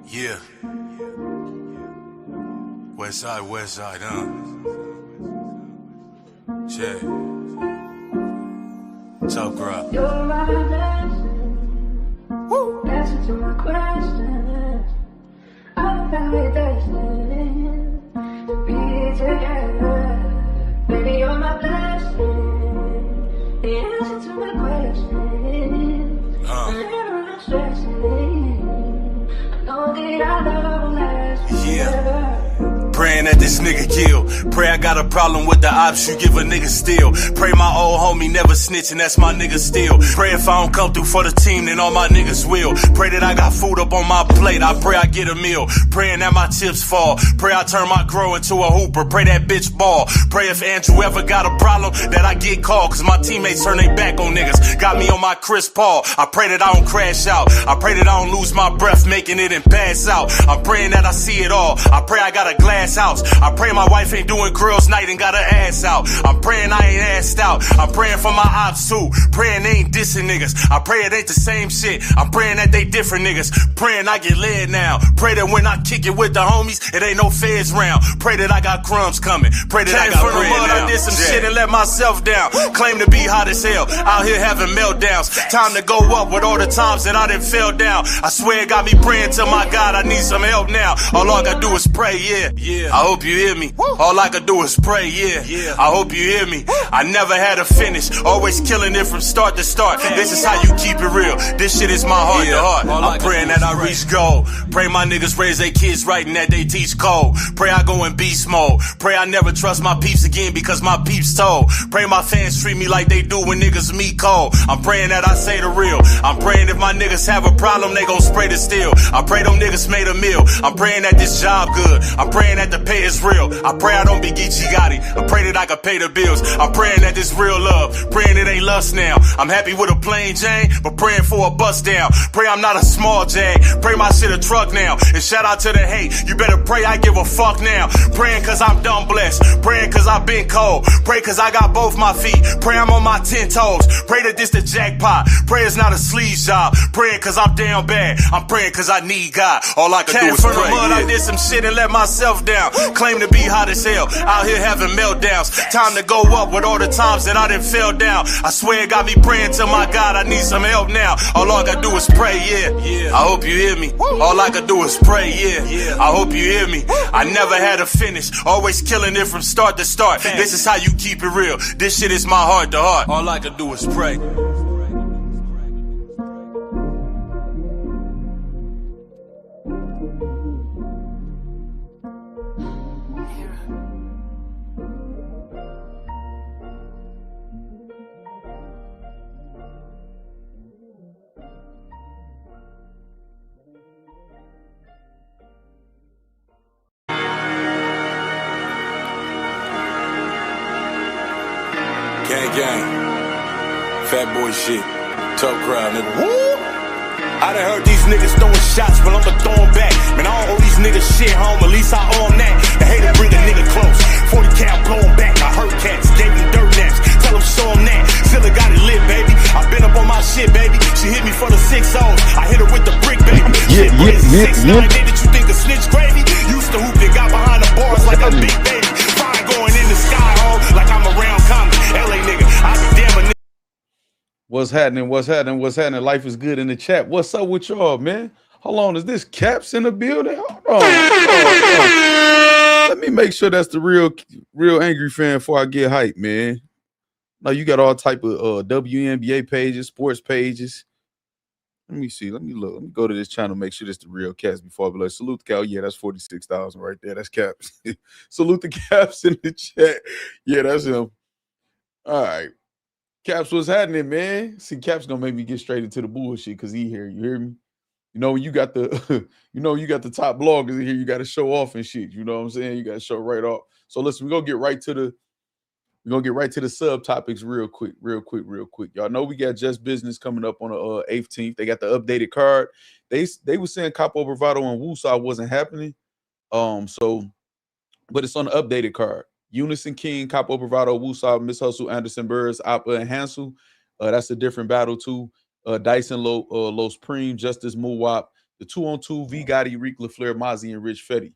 Yeah. West side, huh? Check. Top grab. You're my blessing. Woo! Answer to my questions. I found it destined to be together. Baby, you're my blessing. The answer to my questions. I'm never stressing. I know that our love will last forever. Praying that this nigga kill. Pray I got a problem with the ops, you give a nigga still. Pray my old homie never snitching, that's my nigga still. Pray if I don't come through for the team, then all my niggas will. Pray that I got food up on my plate, I pray I get a meal. Praying that my chips fall. Pray I turn my grow into a hooper, pray that bitch ball. Pray if Andrew ever got a problem, that I get called, cause my teammates turn their back on niggas. Got me on my Chris Paul, I pray that I don't crash out. I pray that I don't lose my breath making it and pass out. I'm praying that I see it all, I pray I got a glass house. I pray my wife ain't doing girls night and got her ass out. I'm praying I ain't assed out. I'm praying for my ops too. Praying they ain't dissing niggas. I pray it ain't the same shit. I'm praying that they different niggas. Praying I get led now. Pray that when I kick it with the homies, it ain't no feds round. Pray that I got crumbs coming. Pray that I got bread now. I did some shit and let myself down. Claim to be hot as hell. Out here having meltdowns. Time to go up with all the times that I done fell down. I swear it got me praying to my God. I need some help now. All I gotta do is pray, yeah. I hope you hear me. All I could do is pray, yeah. I hope you hear me. I never had a finish, always killing it from start to start. This is how you keep it real. This shit is my heart to heart. I'm praying that I reach goal. Pray my niggas raise their kids right and that they teach code. Pray I go in beast mode. Pray I never trust my peeps again because my peeps told. Pray my fans treat me like they do when niggas meet cold. I'm praying that I say the real. I'm praying if my niggas have a problem, they gon' spray the steel. I pray them niggas made a meal. I'm praying that this job good. I'm praying that the pay is real. I pray I don't be Geechee Gotti. I pray that I can pay the bills. I'm praying that this real love. Praying it ain't lust now. I'm happy with a plain Jane, but praying for a bust down. Pray I'm not a small Jag. Pray my shit a truck now. And shout out to the hate. You better pray I give a fuck now. Praying cause I'm dumb blessed. Praying cause I've been cold. Pray cause I got both my feet. Pray I'm on my 10 toes. Pray that this the jackpot. Pray it's not a sleaze job. Praying cause I'm down bad. I'm praying cause I need God. All I can do is pray. From the mud, I did some shit and let myself down. Claim to be hot as hell. Out here having meltdowns. Time to go up with all the times that I done fell down. I swear it got me praying to my God. I need some help now. All I gotta do is pray, yeah. I hope you hear me. All I could do is pray, yeah. I hope you hear me. I never had a finish. Always killing it from start to start. This is how you keep it real. This shit is my heart to heart. All I could do is pray. Gang, fat boy shit, tough crowd, nigga. Woo! I done heard these niggas throwing shots, but I'ma throw them back. Man, I don't owe these niggas shit, home, at least I owe them that. The hater bring a nigga close, 40 cal blow him back. I heard cats, gave him dirt naps, tell him show him that. Zilla got it lit, baby. I been up on my shit, baby. She hit me for the 6 O's. I hit her with the brick, baby. Shit, Brizz, 6'9", nigga, you think a snitch gravy? Used to hoop and got behind the bars like a big baby. Fire going in the sky, home, like I'm around Compton. LA nigga, I be damn a nigga. What's happening? What's happening? What's happening? Life is good in the chat. What's up with y'all, man? Hold on, is this Caps in the building? Hold on. Let me make sure that's the real angry fan before I get hyped, man. Now you got all type of WNBA pages, sports pages. Let me see. Let me look. Let me go to this channel, make sure this the real Caps before I be like, salute the Cal. Yeah, that's 46,000 right there. That's Caps. Salute the Caps in the chat. Yeah, that's him. All right. Caps, what's happening, man? See, Caps gonna make me get straight into the bullshit because he here. You hear me? You know, when you got the you got the top bloggers in here, you got to show off and shit. You know what I'm saying? You got to show right off. So listen, we're gonna get right to the subtopics real quick. Y'all know we got Just Business coming up on the 18th. They got the updated card. They were saying Capo Bravado and Woosah wasn't happening. But it's on the updated card. Unison King, Capo Bravado, Woosah, Miss Hustle, Anderson Burrs, Appa, and Hansel. That's a different battle too. Dyson Los Preem, Justice Muwap, The 2-on-2, V Gotti, Rick LaFleur, Mozzie, and Rich Fetty.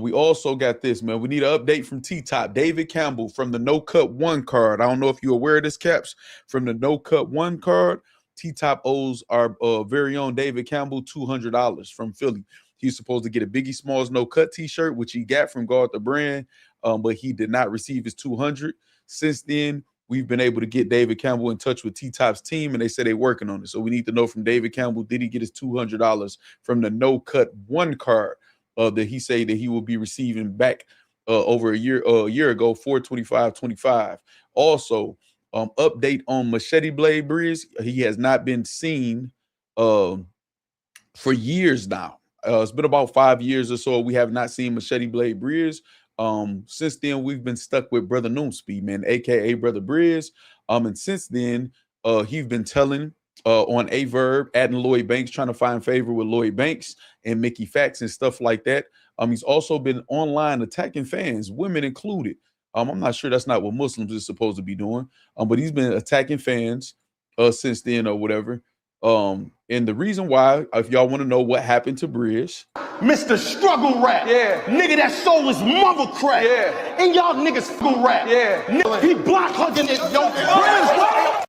We also got this, man. We need an update from T-Top. David Campbell from the No Cut 1 card. I don't know if you're aware of this, Caps. From the No Cut 1 card, T-Top owes our very own David Campbell $200 from Philly. He's supposed to get a Biggie Smalls No Cut t-shirt, which he got from Guard the Brand, but he did not receive his $200. Since then, we've been able to get David Campbell in touch with T-Top's team, and they said they're working on it. So we need to know from David Campbell, did he get his $200 from the No Cut 1 card that he said that he will be receiving back over a year ago, 4/25/25. Also, update on Machete Blade Brizz. He has not been seen for years now. It's been about 5 years or so. We have not seen Machete Blade Brizz. Since then, we've been stuck with Brother Noomspeed, man, aka Brother Brizz. And since then, he's been telling on A Verb, adding Lloyd Banks, trying to find favor with Lloyd Banks and Mickey Factz and stuff like that. He's also been online attacking fans, women included. I'm not sure that's not what Muslims is supposed to be doing, but he's been attacking fans since then or whatever. And the reason why, if y'all want to know what happened to Brizz, Mr. Struggle Rap. Yeah. Nigga that soul is mother crack. Yeah. And y'all niggas struggle rap. Yeah. He block hugging it. Yo, Brizz.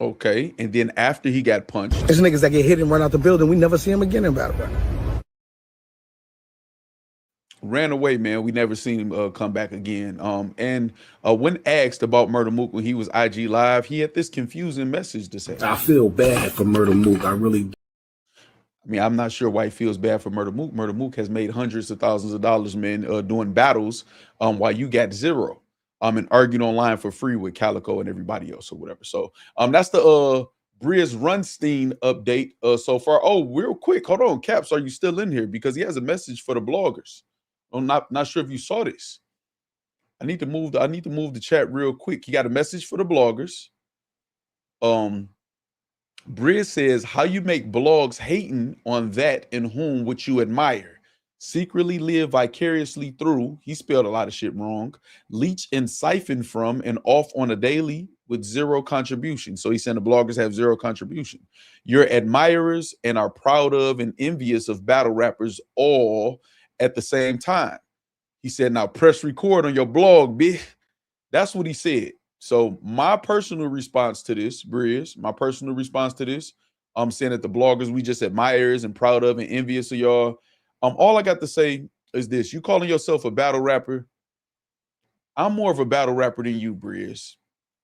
Okay. And then after he got punched. There's niggas that get hit and run out the building. We never see him again in Battlerap. Ran away, man. We never seen him come back again. And when asked about Murder Mook when he was IG Live, he had this confusing message to say. I feel bad for Murder Mook. I really. I mean, I'm not sure why he feels bad for Murder Mook. Murder Mook has made hundreds of thousands of dollars, man, doing battles while you got zero. And arguing online for free with Calico and everybody else or whatever. So that's the Brizz Rawsteen update so far. Oh, real quick, hold on, Caps, are you still in here? Because he has a message for the bloggers. I'm not sure if you saw this. I need to move the chat real quick. He got a message for the bloggers. Brizz says, how you make blogs hating on that in whom which you admire. Secretly live vicariously through, he spelled a lot of shit wrong, leech and siphon from and off on a daily with zero contribution. So he's saying the bloggers have zero contribution. Your admirers and are proud of and envious of battle rappers all at the same time. He said, now press record on your blog, bitch. That's what he said. So my personal response to this, Brizz, I'm saying that the bloggers we just admirers and proud of and envious of y'all. All I got to say is this. You calling yourself a battle rapper? I'm more of a battle rapper than you, Brizz.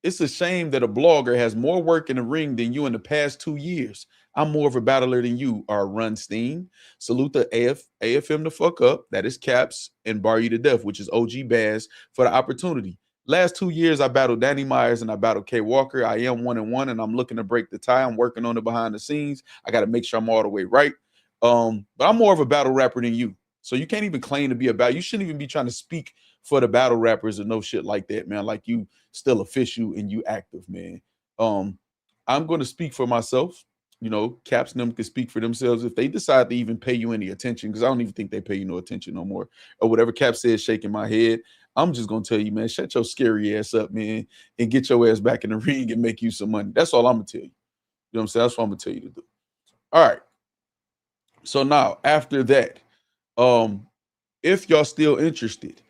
It's a shame that a blogger has more work in the ring than you in the past 2 years. I'm more of a battler than you are, Rawsteen. Salute the AFM the fuck up. That is Caps and Bar You to Death, which is OG Baz, for the opportunity. Last 2 years, I battled Danny Myers and I battled K Walker. I am 1-1, and I'm looking to break the tie. I'm working on it behind the scenes. I got to make sure I'm all the way right. But I'm more of a battle rapper than you. So you can't even claim to be a battle. You shouldn't even be trying to speak for the battle rappers or no shit like that, man. Like you still official and you active, man. I'm going to speak for myself. You know, Caps and them can speak for themselves if they decide to even pay you any attention, because I don't even think they pay you no attention no more. Or whatever Cap says, shaking my head. I'm just going to tell you, man, shut your scary ass up, man, and get your ass back in the ring and make you some money. That's all I'm going to tell you. You know what I'm saying? That's what I'm going to tell you to do. All right. So now, after that, if y'all still interested,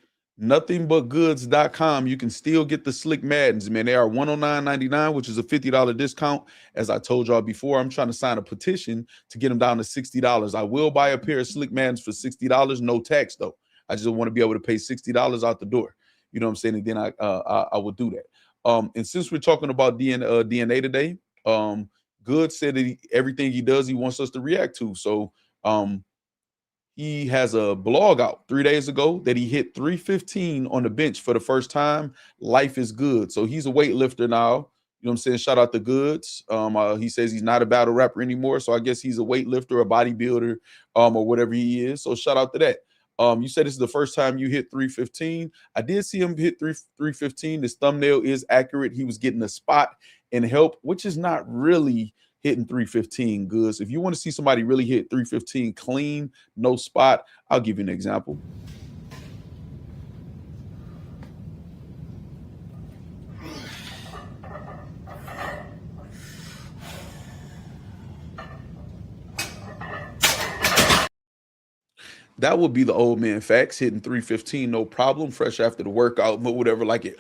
nothingbutgoodz.com, you can still get the Slick Maddens, man. They are $109.99, which is a $50 discount. As I told y'all before, I'm trying to sign a petition to get them down to $60. I will buy a pair of Slick Maddens for $60, no tax though. I just want to be able to pay $60 out the door. You know what I'm saying? And then I will do that. And since we're talking about DNA today, Goodz said that everything he does, he wants us to react to. So he has a blog out 3 days ago that he hit 315 on the bench for the first time. Life is good. So he's a weightlifter now. You know what I'm saying? Shout out to Goodz. He says he's not a battle rapper anymore. So I guess he's a weightlifter, a bodybuilder, or whatever he is. So shout out to that. You said this is the first time you hit 315. I did see him hit 315. This thumbnail is accurate. He was getting a spot and help, which is not really hitting 315 Goodz. If you want to see somebody really hit 315 clean, no spot, I'll give you an example. That would be the old man Factz hitting 315, no problem, fresh after the workout, but whatever, like it.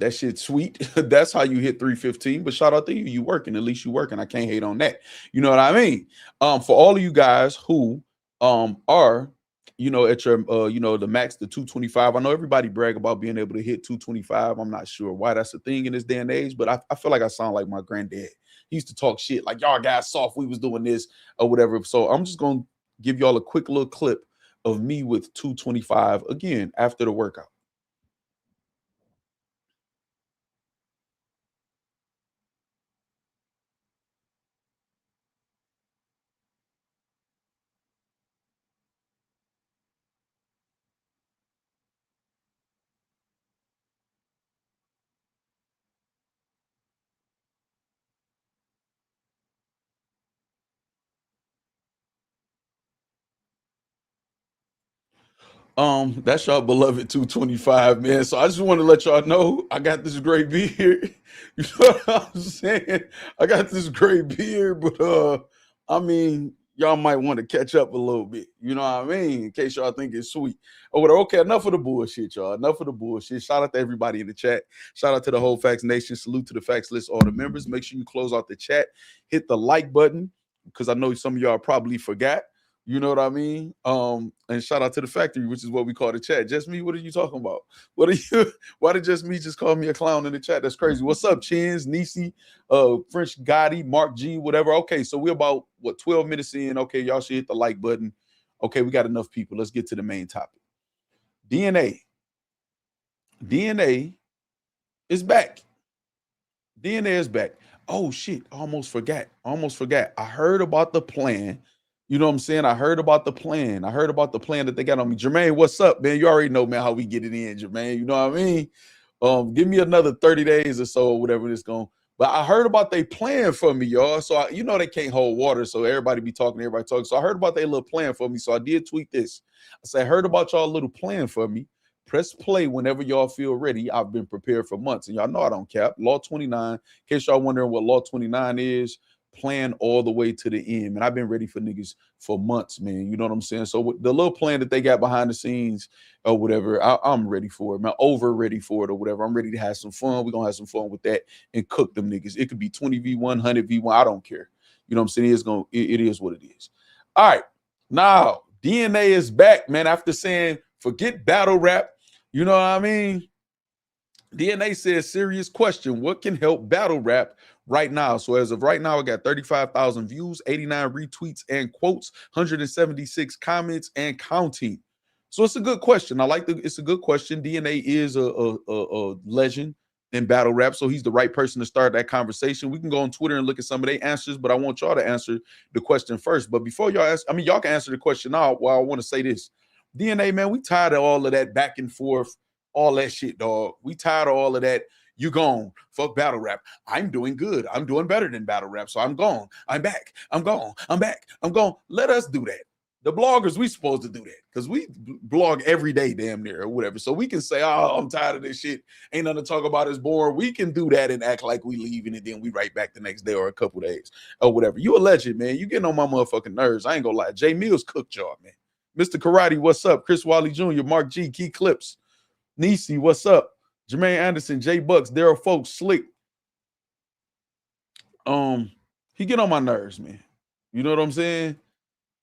That shit's sweet. That's how you hit 315. But shout out to you. You working. At least you working. I can't hate on that. You know what I mean? For all of you guys who are, you know, at your you know, the max, the 225. I know everybody brag about being able to hit 225. I'm not sure why that's a thing in this day and age, but I feel like I sound like my granddad. He used to talk shit like y'all guys soft. We was doing this or whatever. So I'm just gonna give y'all a quick little clip of me with 225 again after the workout. That's y'all beloved 225, man. So I just want to let y'all know I got this great beard. You know what I'm saying? I got this great beard, but I mean, y'all might want to catch up a little bit. You know what I mean? In case y'all think it's sweet. Oh, well, okay, enough of the bullshit, y'all. Enough of the bullshit. Shout out to everybody in the chat. Shout out to the whole Factz Nation. Salute to the Factz List, all the members. Make sure you close out the chat. Hit the like button, because I know some of y'all probably forgot. You know what I mean? And shout out to the factory, which is what we call the chat. Just me, what are you talking about? What are you? Why did just me just call me a clown in the chat? That's crazy. What's up, Chins, Nisi, French Gotti, Mark G, whatever. Okay, so we're about, what, 12 minutes in. Okay, y'all should hit the like button. Okay, we got enough people. Let's get to the main topic. DNA. DNA is back. DNA is back. Oh, shit, I almost forgot. I heard about the plan. You know what I'm saying? I heard about the plan. That they got on me. Jermaine, what's up, man? You already know, man, how we get it in, Jermaine. You know what I mean? Give me another 30 days or so, or whatever it's going. But I heard about they plan for me, y'all. So, you know, they can't hold water. So everybody be talking, everybody talking. So I heard about their little plan for me. So I did tweet this. I said, I heard about y'all little plan for me. Press play whenever y'all feel ready. I've been prepared for months. And y'all know I don't cap. Law 29. In case y'all wondering what Law 29 is, plan all the way to the end. And I've been ready for niggas for months, man. You know what I'm saying? So the little plan that they got behind the scenes or whatever, I'm ready for it, man. Over ready for it or whatever. I'm ready to have some fun. We're going to have some fun with that and cook them niggas. It could be 20v1, 100v1. I don't care. You know what I'm saying? It is what it is. All right. Now, DNA is back, man. After saying, forget battle rap. You know what I mean? DNA says, serious question. What can help battle rap right now? So as of right now, I got 35,000 views, 89 retweets and quotes, 176 comments and counting. So it's a good question. It's a good question. DNA is a legend in battle rap, so he's the right person to start that conversation. We can go on Twitter and look at some of their answers, but I want y'all to answer the question first. But before y'all answer, y'all can answer the question now. Well, I want to say this. DNA, man, we tired of all of that back and forth, all that shit, dog. We tired of all of that. You gone. Fuck battle rap. I'm doing good. I'm doing better than battle rap. So I'm gone. I'm back. I'm gone. I'm back. I'm gone. Let us do that. The bloggers, we supposed to do that because we blog every day, damn near, or whatever. So we can say, oh, I'm tired of this shit. Ain't nothing to talk about. It's boring. We can do that and act like we leaving and then we right back the next day or a couple days or whatever. You a legend, man. You getting on my motherfucking nerves. I ain't gonna lie. Jay Millz cooked y'all, man. Mr. Karate, what's up? Chris Wally Jr., Mark G, Key Clips. Nisi, what's up? Jermaine Anderson, Jay Bucks, Daryl Folks, Slick. He get on my nerves, man. You know what I'm saying?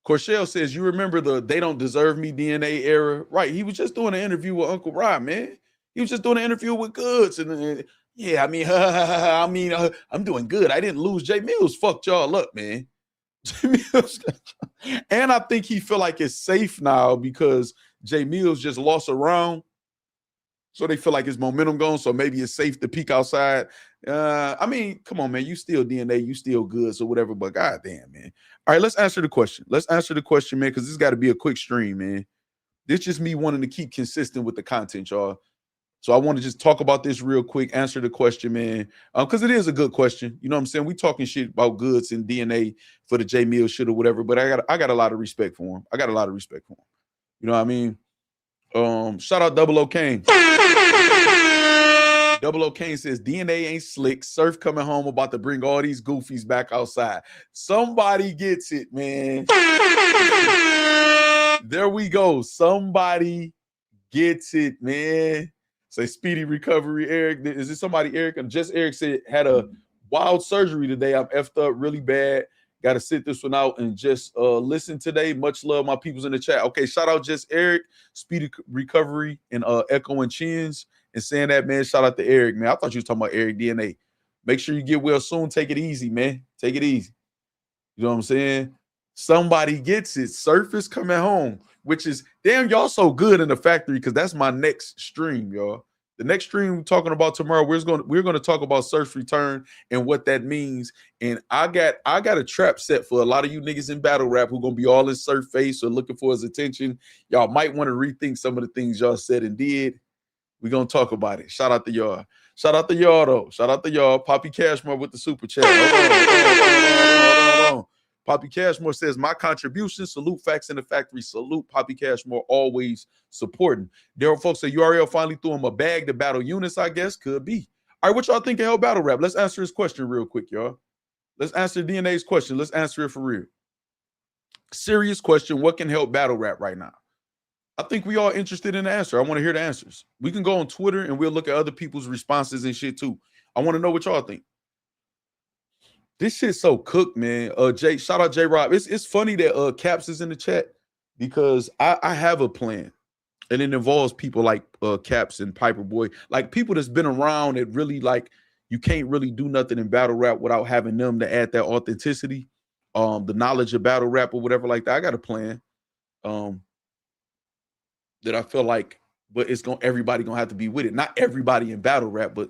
Corshell says, you remember the They Don't Deserve Me DNA era? Right. He was just doing an interview with Uncle Rob, man. He was just doing an interview with Goodz. And yeah, I'm doing good. I didn't lose. Jay Millz fucked y'all up, man. And I think he feel like it's safe now because Jay Millz just lost a round. So they feel like his momentum gone. So maybe it's safe to peek outside. Come on, man. You still DNA. You still good. So whatever. But goddamn, man. All right, let's answer the question. Man, because this got to be a quick stream, man. This just me wanting to keep consistent with the content, y'all. So I want to just talk about this real quick, answer the question, man, because it is a good question. You know what I'm saying? We talking shit about Goodz and DNA for the Jay Millz shit or whatever, but I got a lot of respect for him. You know what I mean? Shout out Double O Kane. Double O Kane says DNA ain't slick. Surf coming home about to bring all these goofies back outside. Somebody gets it, man. There we go. Somebody gets it, man. Say speedy recovery, Eric. Is this somebody, Eric? And just Eric said had a wild surgery today. I'm effed up really bad. Got to sit this one out and just listen today. Much love, my peoples in the chat. Okay, shout out just Eric, speedy recovery, and echoing chins and saying that, man. Shout out to Eric, man. I thought you was talking about Eric DNA. Make sure you get well soon. Take it easy, man. Take it easy. You know what I'm saying? Somebody gets it. Surface coming home, which is damn, y'all so good in the factory because that's my next stream, y'all. The next stream we're talking about tomorrow, we're going to talk about Surf's return and what that means. And I got a trap set for a lot of you niggas in battle rap who gonna be all in Surf face or looking for his attention. Y'all might want to rethink some of the things y'all said and did. We're gonna talk about it. Shout out to y'all. Shout out to y'all though. Shout out to y'all. Poppy Cashmore with the super chat. Hold on. Poppy Cashmore says, my contribution, salute Factz in the factory, salute Poppy Cashmore, always supporting. Daryl folks say URL finally threw him a bag to battle Eunice, I guess. Could be. All right, what y'all think of Hell Battle Rap? Let's answer his question real quick, y'all. Let's answer DNA's question. Let's answer it for real. Serious question, what can help battle rap right now? I think we all interested in the answer. I want to hear the answers. We can go on Twitter and we'll look at other people's responses and shit too. I want to know what y'all think. This shit's so cooked, man. Jay, shout out J Rob. It's funny that Caps is in the chat because I have a plan, and it involves people like Caps and Piper Boy, like people that's been around that really like you can't really do nothing in battle rap without having them to add that authenticity, the knowledge of battle rap or whatever like that. I got a plan that I feel like, but everybody gonna have to be with it. Not everybody in battle rap, but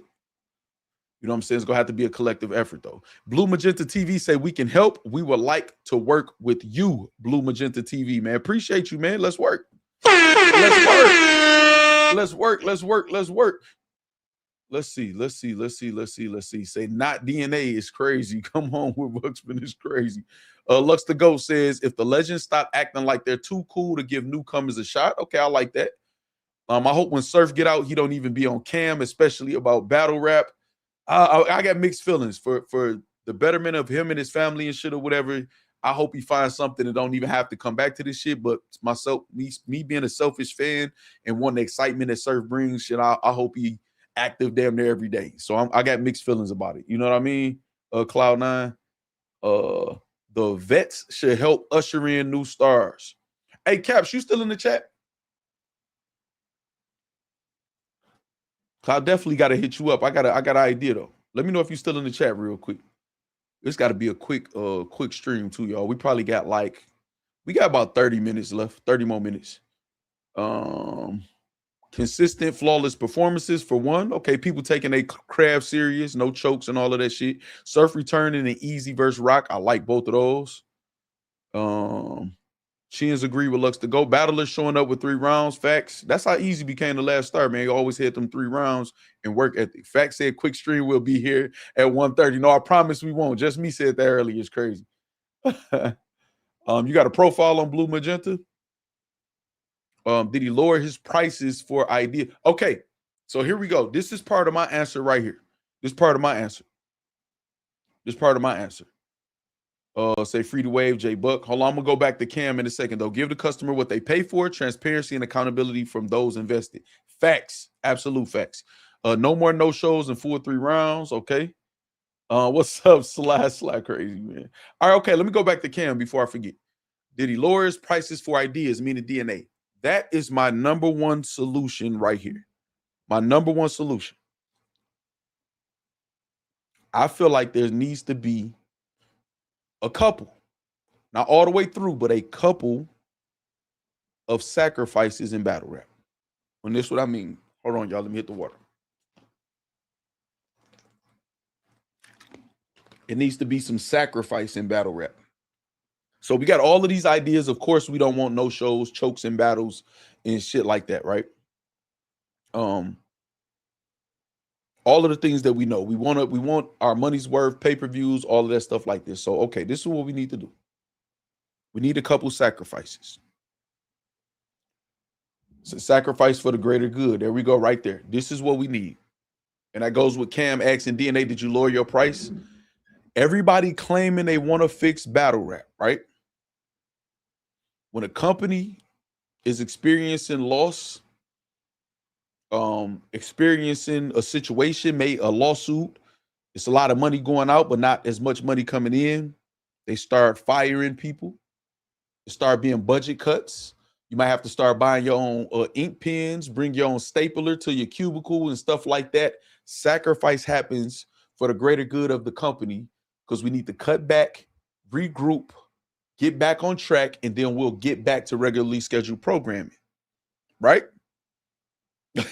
you know what I'm saying? It's gonna have to be a collective effort though. Blue Magenta TV say we can help. We would like to work with you, Blue Magenta TV, man. Appreciate you, man. Let's work. Let's work. Let's work. Let's work. Let's work. Let's see. Say not DNA is crazy. Come on with Buxman is crazy. Lux the Ghost says if the legends stop acting like they're too cool to give newcomers a shot. Okay, I like that. I hope when Surf get out, he don't even be on cam, especially about battle rap. I got mixed feelings for the betterment of him and his family and shit or whatever. I hope he finds something and don't even have to come back to this shit. But me being a selfish fan and wanting the excitement that Surf brings, shit, I hope he active damn near every day. So I got mixed feelings about it. You know what I mean? Cloud9. The vets should help usher in new stars. Hey, Caps, you still in the chat? I definitely got to hit you up. I got an idea though. Let me know if you're still in the chat real quick. It's got to be a quick stream too, y'all. We probably got about 30 minutes left, 30 more minutes. Consistent, flawless performances for one. Okay, people taking a craft serious, no chokes and all of that shit. Surf returning and easy versus Rock. I like both of those. Chins agree with Lux to go. Battlers showing up with 3 rounds. Factz. That's how easy became the last star, man. You always hit them 3 rounds and work ethic. Factz said quick stream will be here at 1:30. No, I promise we won't. Just me said that earlier. It's crazy. You got a profile on Blue Magenta? Did he lower his prices for idea? Okay, so here we go. This is part of my answer right here. This part of my answer. Say free to wave, J Buck. Hold on, I'm gonna go back to Cam in a second though. Give the customer what they pay for, transparency and accountability from those invested. Facts, absolute facts. No more no shows and full 3 rounds. Okay. What's up, Sly crazy, man? All right, okay. Let me go back to Cam before I forget. Did he lower his prices for ideas, meaning DNA? That is my number one solution right here. My number one solution. I feel like there needs to be a couple, not all the way through, but a couple of sacrifices in battle rap. And this is what I mean. Hold on, y'all. Let me hit the water. It needs to be some sacrifice in battle rap. So we got all of these ideas. Of course, we don't want no shows, chokes, and battles and shit like that, right? All of the things that we know. We want our money's worth, pay-per-views, all of that stuff like this. So, okay, this is what we need to do. We need a couple sacrifices. It's a sacrifice for the greater good. There we go, right there. This is what we need. And that goes with Cam asking DNA, did you lower your price? Everybody claiming they want to fix battle rap, right? When a company is experiencing loss, experiencing a situation, made a lawsuit. It's a lot of money going out, but not as much money coming in. They start firing people. There start being budget cuts. You might have to start buying your own ink pens, bring your own stapler to your cubicle and stuff like that. Sacrifice happens for the greater good of the company because we need to cut back, regroup, get back on track, and then we'll get back to regularly scheduled programming. Right?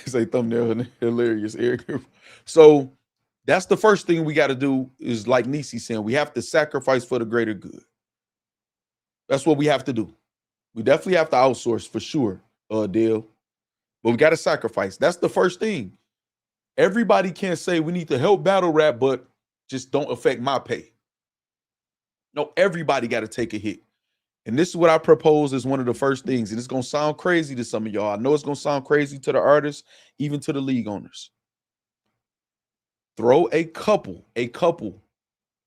Say thumbnail hilarious, Eric. So that's the first thing we got to do is like Nisi saying, we have to sacrifice for the greater good. That's what we have to do. We definitely have to outsource for sure, Dale. But we got to sacrifice. That's the first thing. Everybody can't say we need to help battle rap, but just don't affect my pay. No, everybody got to take a hit. And this is what I propose as one of the first things. And it's going to sound crazy to some of y'all. I know it's going to sound crazy to the artists, even to the league owners. Throw a couple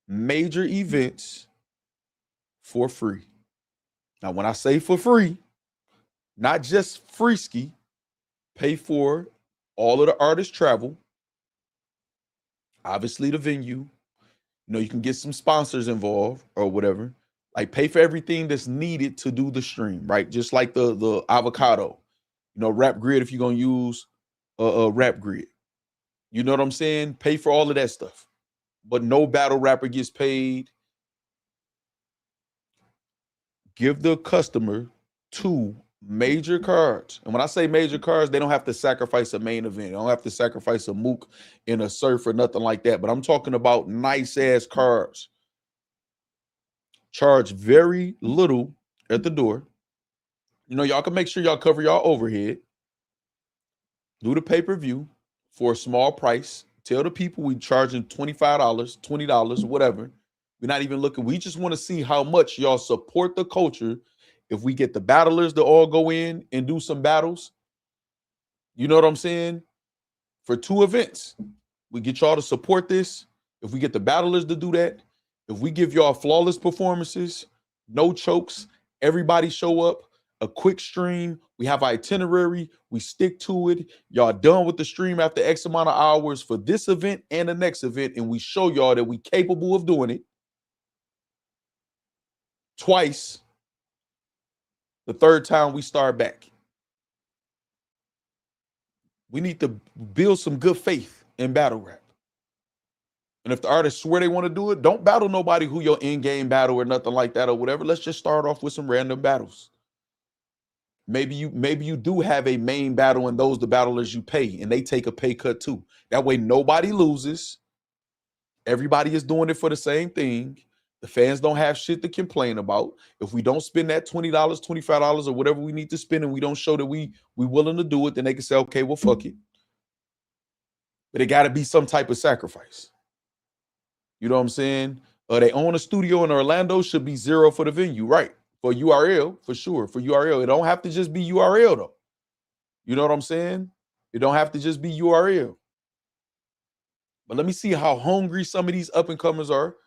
major events for free. Now, when I say for free, not just free ski, pay for all of the artist travel, obviously the venue. You know, you can get some sponsors involved or whatever. Like pay for everything that's needed to do the stream, right? Just like the avocado, you know, Rap Grid if you're gonna use a Rap Grid. You know what I'm saying? Pay for all of that stuff. But no battle rapper gets paid. Give the customer 2 major cards. And when I say major cards, they don't have to sacrifice a main event. They don't have to sacrifice a mook in a surf or nothing like that. But I'm talking about nice ass cards. Charge very little at the door. You know, y'all can make sure y'all cover y'all overhead. Do the pay-per-view for a small price. Tell the people we charging $25, $20, whatever. We're not even looking. We just want to see how much y'all support the culture. If we get the battlers to all go in and do some battles, you know what I'm saying? For 2 events, we get y'all to support this. If we get the battlers to do that, if we give y'all flawless performances, no chokes, everybody show up, a quick stream, we have itinerary, we stick to it. Y'all done with the stream after X amount of hours for this event and the next event, and we show y'all that we capable of doing it. Twice. The 3rd time we start back. We need to build some good faith in battle rap. And if the artists swear they want to do it, don't battle nobody who your in-game battle or nothing like that or whatever. Let's just start off with some random battles. Maybe you do have a main battle and those the battlers you pay and they take a pay cut too. That way nobody loses. Everybody is doing it for the same thing. The fans don't have shit to complain about. If we don't spend that $20, $25 or whatever we need to spend and we don't show that we willing to do it, then they can say, okay, well, fuck it. But it got to be some type of sacrifice. You know what I'm saying? They own a studio in Orlando, should be $0 for the venue, right? For URL, for sure. For URL. It don't have to just be URL, though. You know what I'm saying? It don't have to just be URL. But let me see how hungry some of these up-and-comers are.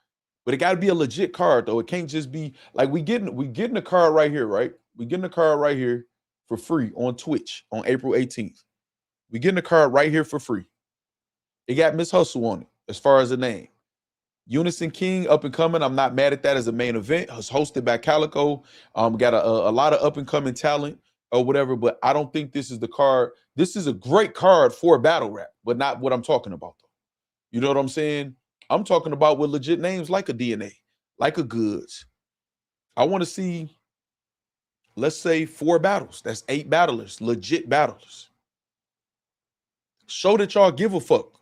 But it got to be a legit card, though. It can't just be like we getting a card right here, right? We getting a card right here for free on Twitch on April 18th. We getting a card right here for free. It got Miss Hustle on it as far as the name. Unison King, up and coming. I'm not mad at that as a main event. It's hosted by Calico. Got a lot of up and coming talent or whatever, but I don't think this is the card. This is a great card for battle rap, but not what I'm talking about, though. You know what I'm saying? I'm talking about with legit names like a DNA, like a Goodz. I want to see, let's say 4 battles. That's 8 battlers, legit battlers. Show that y'all give a fuck.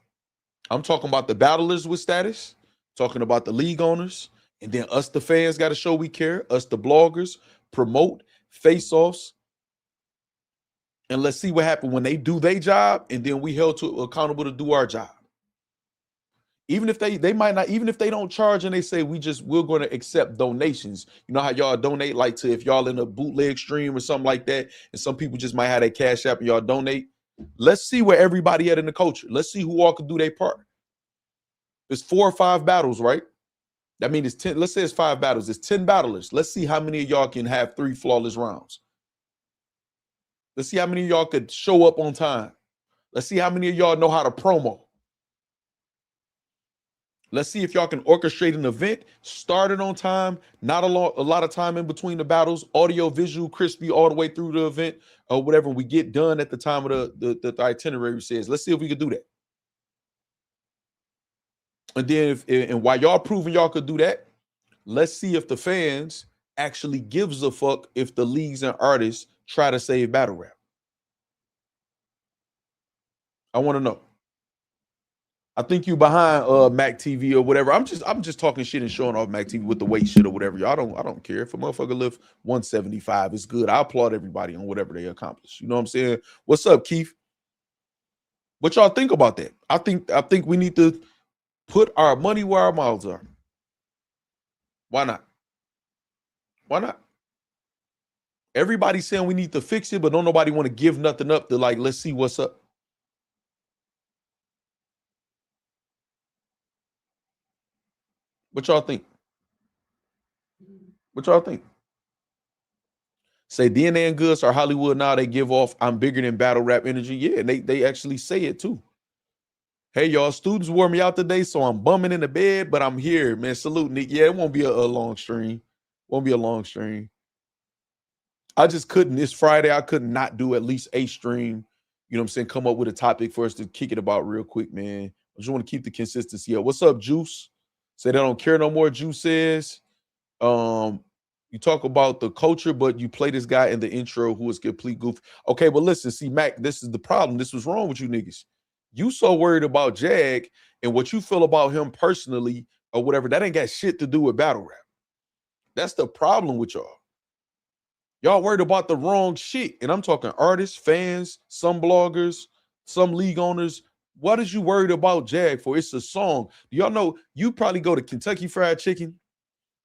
I'm talking about the battlers with status, talking about the league owners, and then us, the fans, got to show we care. Us, the bloggers, promote face-offs. And let's see what happens when they do their job, and then we held to accountable to do our job. Even if they might not, even if they don't charge and they say we're going to accept donations. You know how y'all donate, like to if y'all in a bootleg stream or something like that, and some people just might have that cash app and y'all donate. Let's see where everybody at in the culture. Let's see who all can do their part. It's 4 or 5 battles, right? That means it's 10. Let's say it's 5 battles. It's 10 battlers. Let's see how many of y'all can have 3 flawless rounds. Let's see how many of y'all could show up on time. Let's see how many of y'all know how to promo. Let's see if y'all can orchestrate an event, start it on time, not a lot of time in between the battles, audio, visual, crispy all the way through the event, or whatever we get done at the time of the itinerary says. Let's see if we can do that. And then, and while y'all proving y'all could do that, let's see if the fans actually gives a fuck if the leagues and artists try to save battle rap. I want to know. I think you behind Mac TV or whatever. I'm just talking shit and showing off Mac TV with the weight shit or whatever. I don't care. If a motherfucker lift 175, it's good. I applaud everybody on whatever they accomplish. You know what I'm saying? What's up, Keith? What y'all think about that? I think we need to put our money where our mouths are. Why not? Why not? Everybody's saying we need to fix it, but don't nobody want to give nothing up to, like, let's see what's up. What y'all think? What y'all think? Say DNA and Goodz are Hollywood now. They give off I'm bigger than battle rap energy. Yeah, and they actually say it too. Hey, y'all, students wore me out today, so I'm bumming in the bed, but I'm here, man. Salute, Nick. Yeah, it won't be a long stream. Won't be a long stream. I just couldn't. It's Friday. I could not do at least a stream. You know what I'm saying? Come up with a topic for us to kick it about real quick, man. I just want to keep the consistency up. What's up, Juice? Say they don't care no more, Juice says. You talk about the culture, but you play this guy in the intro who is complete goof. Okay, but listen, see, Mac, this is the problem. This was wrong with you niggas. You so worried about Jag and what you feel about him personally or whatever. That ain't got shit to do with battle rap. That's the problem with y'all. Y'all worried about the wrong shit. And I'm talking artists, fans, some bloggers, some league owners. What is you worried about Jag for? It's a song. Do y'all know you probably go to Kentucky Fried Chicken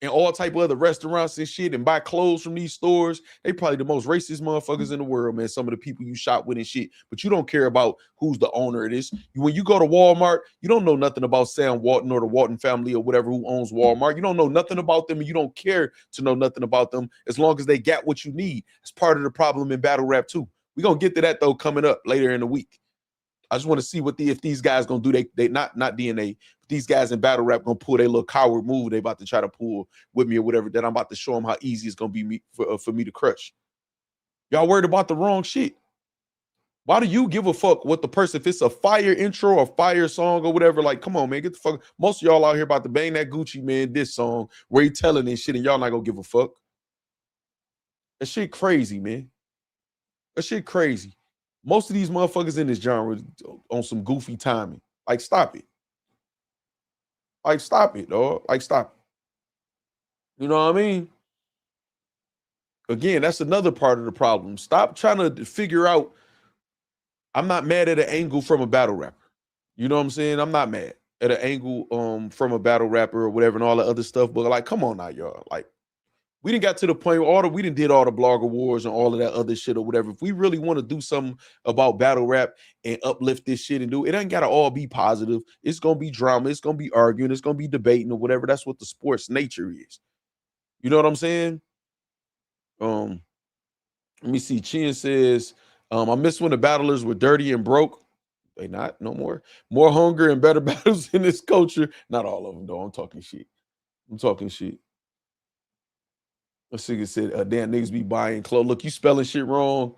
and all type of other restaurants and shit and buy clothes from these stores? They probably the most racist motherfuckers in the world, man. Some of the people you shop with and shit. But you don't care about who's the owner of this. When you go to Walmart, you don't know nothing about Sam Walton or the Walton family or whatever who owns Walmart. You don't know nothing about them and you don't care to know nothing about them as long as they got what you need. It's part of the problem in battle rap too. We're going to get to that though coming up later in the week. I just want to see what if these guys gonna do. They not DNA. These guys in battle rap gonna pull their little coward move they about to try to pull with me or whatever. That I'm about to show them how easy it's gonna be for me to crush. Y'all worried about the wrong shit. Why do you give a fuck what the person? If it's a fire intro or fire song or whatever, like, come on, man, get the fuck. Most of y'all out here about to bang that Gucci man this song where he telling this shit and y'all not gonna give a fuck. That shit crazy, man. That shit crazy. Most of these motherfuckers in this genre on some goofy timing. Like, stop it. Like, stop it, dog. Like, stop it. You know what I mean? Again, that's another part of the problem. Stop trying to figure out. I'm not mad at an angle from a battle rapper. You know what I'm saying? I'm not mad at an angle from a battle rapper or whatever and all the other stuff. But, like, come on now, y'all. Like, we didn't got to the point where we didn't did all the blogger wars and all of that other shit or whatever. If we really want to do something about battle rap and uplift this shit and do it ain't got to all be positive. It's going to be drama. It's going to be arguing. It's going to be debating or whatever. That's what the sport's nature is. You know what I'm saying? Let me see. Chin says, I miss when the battlers were dirty and broke. They not no more. More hunger and better battles in this culture. Not all of them, though. I'm talking shit. I'm talking shit. A nigga said, damn, niggas be buying clothes. Look, you spelling shit wrong.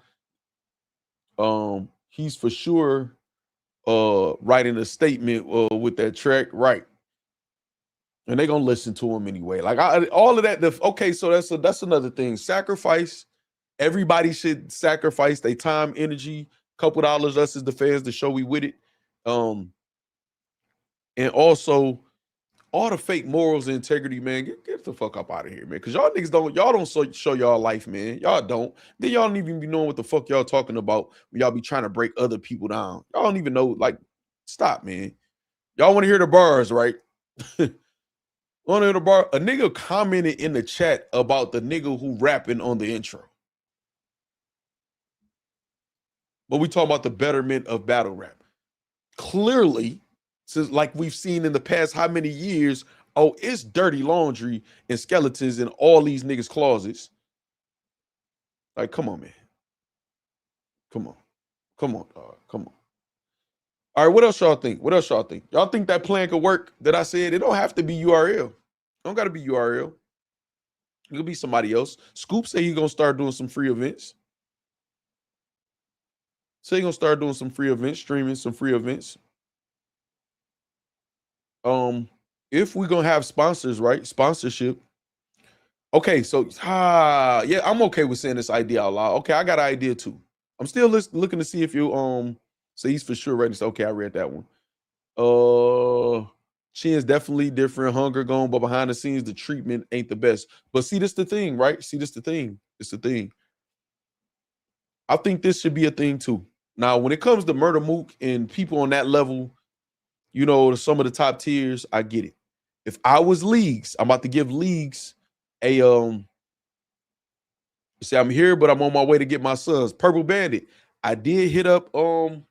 He's for sure writing a statement with that track, right? And they're gonna listen to him anyway. Like all of that. Okay, so that's another thing. Sacrifice. Everybody should sacrifice their time, energy, couple dollars. Us as the fans to show we with it. And also all the fake morals and integrity, man, get the fuck up out of here, man. Because y'all niggas don't show y'all life, man. Y'all don't. Then y'all don't even be knowing what the fuck y'all talking about when y'all be trying to break other people down. Y'all don't even know, like, stop, man. Y'all want to hear the bars, right? Want to hear the bar? A nigga commented in the chat about the nigga who rapping on the intro. But we talking about the betterment of battle rap. Clearly, since like we've seen in the past how many years, oh, it's dirty laundry and skeletons in all these niggas' closets. Like, come on, man. Come on. Come on, dog. Come on. All right, what else y'all think? What else y'all think? Y'all think that plan could work that I said? It don't have to be URL. It don't got to be URL. It could be somebody else. Scoop say he's going to start doing some free events. Say he's going to start doing some free events, streaming some free events. If we're going to have sponsors, right? Sponsorship. Okay, so, yeah, I'm okay with saying this idea out loud. Okay, I got an idea too. I'm still looking to see if you, so he's for sure ready. So, okay, I read that one. Chin's definitely different. Hunger gone, but behind the scenes, the treatment ain't the best. But see, this the thing, right? See, this the thing. It's the thing. I think this should be a thing too. Now, when it comes to Murder Mook and people on that level, you know, some of the top tiers, I get it. If I was Leagues, I'm about to give Leagues a see, I'm here, but I'm on my way to get my sons. Purple Bandit. I did hit up hold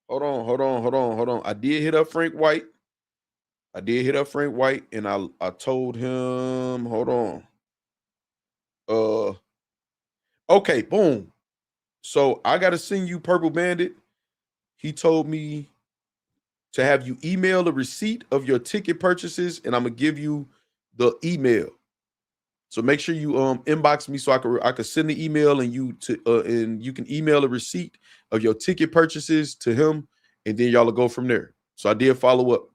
on. I did hit up Frank White. And I told him, hold on. Okay, boom. So I gotta send you Purple Bandit. He told me to have you email the receipt of your ticket purchases, and I'm gonna give you the email. So make sure you inbox me so I could send the email, and you can email a receipt of your ticket purchases to him, and then y'all will go from there. So I did follow up.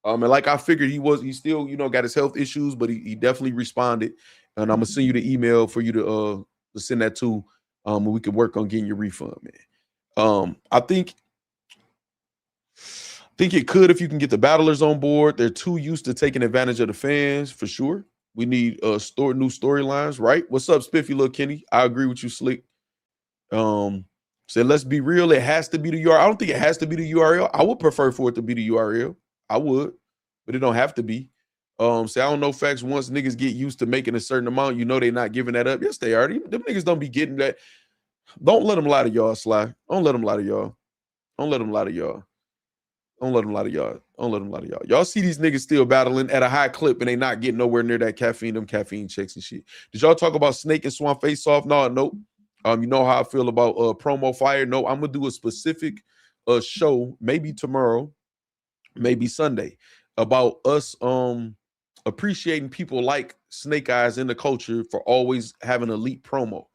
And like I figured he still, you know, got his health issues, but he definitely responded. And I'm gonna send you the email for you to send that to, and we can work on getting your refund, man. I think it could if you can get the battlers on board. They're too used to taking advantage of the fans for sure. We need new storylines, right? What's up, Spiffy Little Kenny? I agree with you, Slick. Let's be real. It has to be the URL. I don't think it has to be the URL. I would prefer for it to be the URL. I would, but it don't have to be. I don't know Factz. Once niggas get used to making a certain amount, you know they're not giving that up. Yes, they are. Them niggas don't be getting that. Don't let them lie to y'all, Sly. Don't let them lie to y'all. Y'all see these niggas still battling at a high clip and they not getting nowhere near that caffeine checks and shit. Did y'all talk about Snake and Swan face off? No, nope. You know how I feel about promo fire. No, I'm gonna do a specific show, maybe tomorrow, maybe Sunday, about us appreciating people like Snake Eyes in the culture for always having elite promo.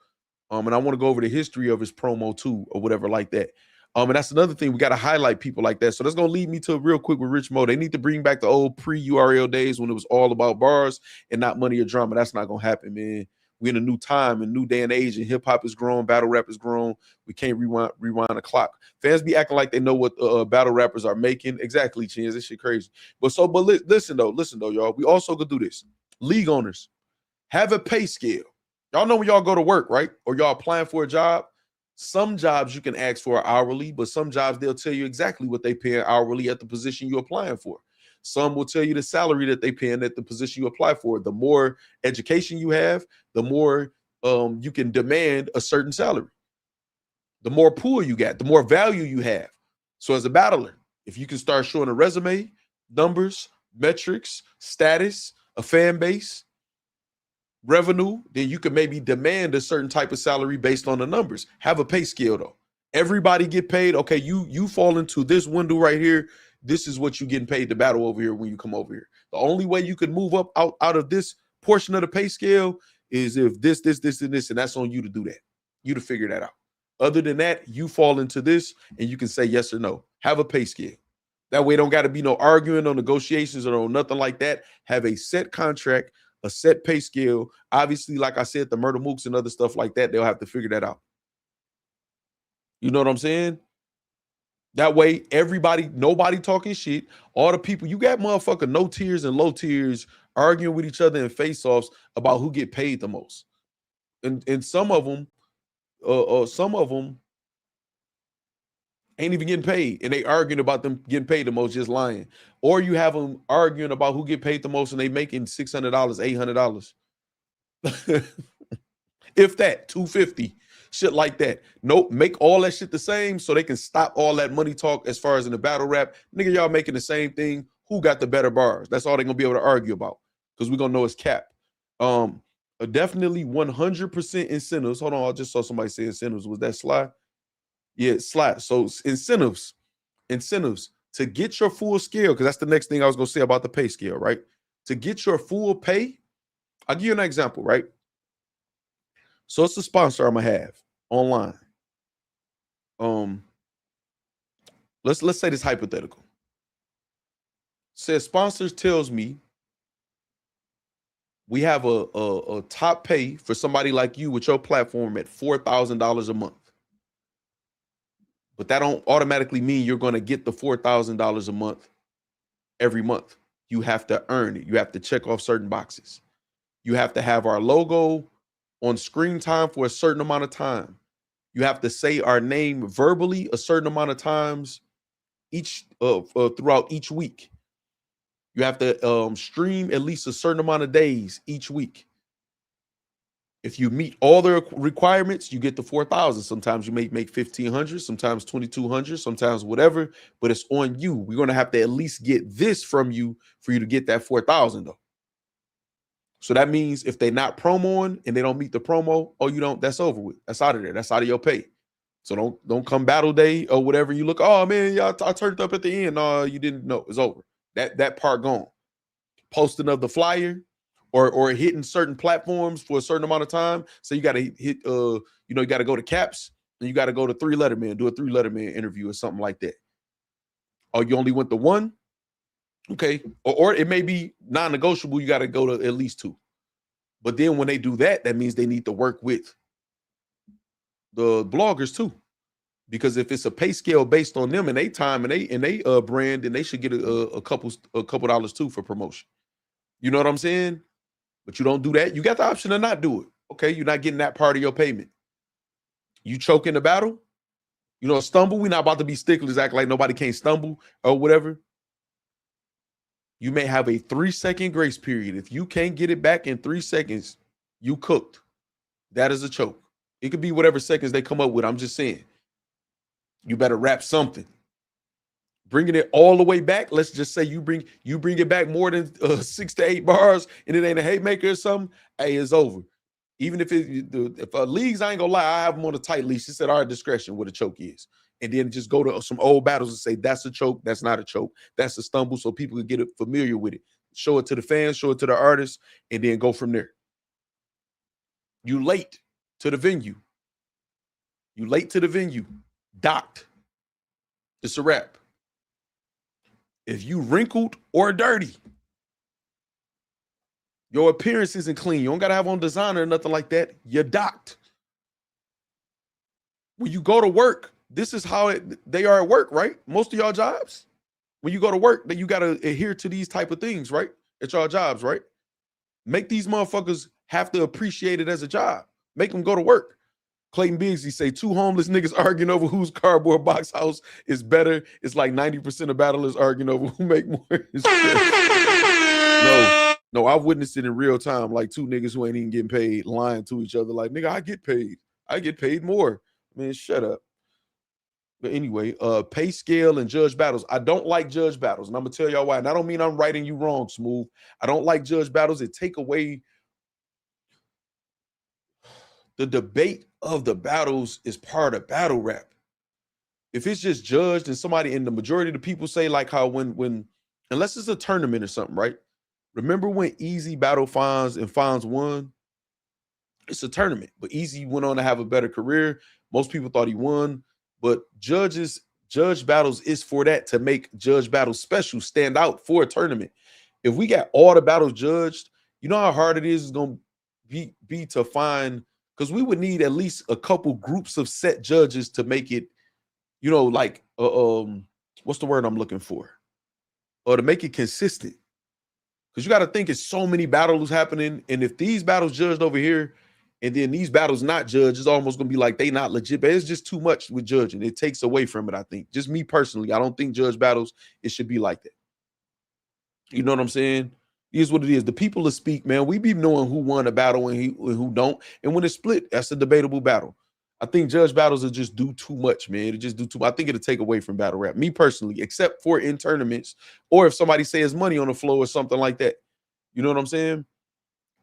And I want to go over the history of his promo too, or whatever like that. And that's another thing. We got to highlight people like that. So that's going to lead me to real quick with Rich Mo. They need to bring back the old pre-URL days when it was all about bars and not money or drama. That's not going to happen, man. We're in a new time, a new day and age, and hip-hop has grown, battle rap has grown. We can't rewind the clock. Fans be acting like they know what battle rappers are making. Exactly, Chins. This shit crazy. But listen, though, y'all. We also could do this. League owners, have a pay scale. Y'all know when y'all go to work, right? Or y'all applying for a job. Some jobs you can ask for hourly, but some jobs they'll tell you exactly what they pay hourly at the position you're applying for. Some will tell you the salary that they paying at the position you apply for. The more education you have, the more you can demand a certain salary. The more pool you got, the more value you have. So as a battler, if you can start showing a resume, numbers, metrics, status, a fan base, revenue, then you can maybe demand a certain type of salary based on the numbers. Have a pay scale though. Everybody get paid. Okay, you fall into this window right here. This is what you getting paid to battle over here when you come over here. The only way you can move up out of this portion of the pay scale is if this, and this, and that's on you to do that. You to figure that out. Other than that, you fall into this and you can say yes or no. Have a pay scale. That way don't got to be no arguing on negotiations or no nothing like that. Have a set contract, a set pay scale. Obviously, like I said, the Murder Mooks and other stuff like that, they'll have to figure that out. You know what I'm saying? That way, nobody talking shit. All the people, you got motherfucking no tiers and low tiers arguing with each other in face-offs about who get paid the most. And some of them ain't even getting paid, and they arguing about them getting paid the most, just lying. Or you have them arguing about who get paid the most, and they making $600, $800, if that, $250, shit like that. Nope, make all that shit the same so they can stop all that money talk as far as in the battle rap. Nigga, y'all making the same thing. Who got the better bars? That's all they're gonna be able to argue about because we're gonna know it's cap. Definitely 100% incentives. Hold on, I just saw somebody say incentives. Was that Sly? Yeah, slot. So incentives to get your full scale, because that's the next thing I was gonna say about the pay scale, right? To get your full pay, I'll give you an example, right? So it's a sponsor I'm gonna have online. Let's say this hypothetical. Says sponsors tells me we have a top pay for somebody like you with your platform at $4,000 a month. But that don't automatically mean you're going to get the $4,000 a month every month. You have to earn it. You have to check off certain boxes. You have to have our logo on screen time for a certain amount of time. You have to say our name verbally a certain amount of times each throughout each week. You have to stream at least a certain amount of days each week. If you meet all the requirements, you get the 4,000. Sometimes you may make 1,500, sometimes 2,200, sometimes whatever, but it's on you. We're going to have to at least get this from you for you to get that 4,000 though. So that means if they're not promoing and they don't meet the promo, oh, you don't, that's over with. That's out of there. That's out of your pay. So don't come battle day or whatever. You look, oh man, yeah, I turned up at the end. No, you didn't know. It's over. That part gone. Posting of the flyer or hitting certain platforms for a certain amount of time. So you got to hit, you got to go to Caps and you got to go to 3 Letterman, do a 3 Letterman interview or something like that. Oh, you only went to 1? Okay. Or it may be non-negotiable. You got to go to at least 2. But then when they do that, that means they need to work with the bloggers too. Because if it's a pay scale based on them and they time and they brand, then they should get a couple dollars too for promotion. You know what I'm saying? But you don't do that. You got the option to not do it. Okay, you're not getting that part of your payment. You choke in the battle, stumble. We're not about to be sticklers, act like nobody can't stumble or whatever. You may have a 3-second grace period. If you can't get it back in 3 seconds, you cooked. That is a choke. It could be whatever seconds they come up with. I'm just saying. You better rap something. Bringing it all the way back. Let's just say you bring it back more than 6 to 8 bars, and it ain't a haymaker or something. Hey, it's over. Even if leagues, I ain't gonna lie, I have them on a tight leash. It's at our discretion what a choke is, and then just go to some old battles and say that's a choke, that's not a choke, that's a stumble, so people can get familiar with it. Show it to the fans, show it to the artists, and then go from there. You late to the venue. Docked. It's a wrap. If you wrinkled or dirty, your appearance isn't clean, you don't got to have on designer or nothing like that, you're docked. When you go to work, this is how they are at work, right? Most of y'all jobs, when you go to work, then you got to adhere to these type of things, right? At y'all jobs, right? Make these motherfuckers have to appreciate it as a job. Make them go to work. Clayton Bigsby say 2 homeless niggas arguing over whose cardboard box house is better. It's like 90% of battlers arguing over who make more. No, I've witnessed it in real time. Like 2 niggas who ain't even getting paid lying to each other. Like, nigga, I get paid more. Man, shut up. But anyway, pay scale and judge battles. I don't like judge battles, and I'm gonna tell y'all why. And I don't mean I'm writing you wrong, Smooth. I don't like judge battles. It take away the debate of the battles is part of battle rap. If it's just judged and somebody, and the majority of the people say like how when unless it's a tournament or something, right? Remember when Easy battle Fonz and Fonz won? It's a tournament, but Easy went on to have a better career. Most people thought he won, but judge battles is for that, to make judge battles special, stand out for a tournament. If we got all the battles judged, you know how hard it is going to be to find, because we would need at least a couple groups of set judges to make it, like what's the word I'm looking for? Or to make it consistent. Because you got to think it's so many battles happening, and if these battles judged over here and then these battles not judged, it's almost gonna be like they not legit. But it's just too much with judging. It takes away from it, I think. Just me personally, I don't think judge battles, it should be like that. You know what I'm saying? Here's what it is. The people that speak, man, we be knowing who won a battle and who don't. And when it's split, that's a debatable battle. I think judge battles will just do too much, man. It'll just do too much. I think it'll take away from battle rap, me personally, except for in tournaments, or if somebody says money on the floor or something like that. You know what I'm saying?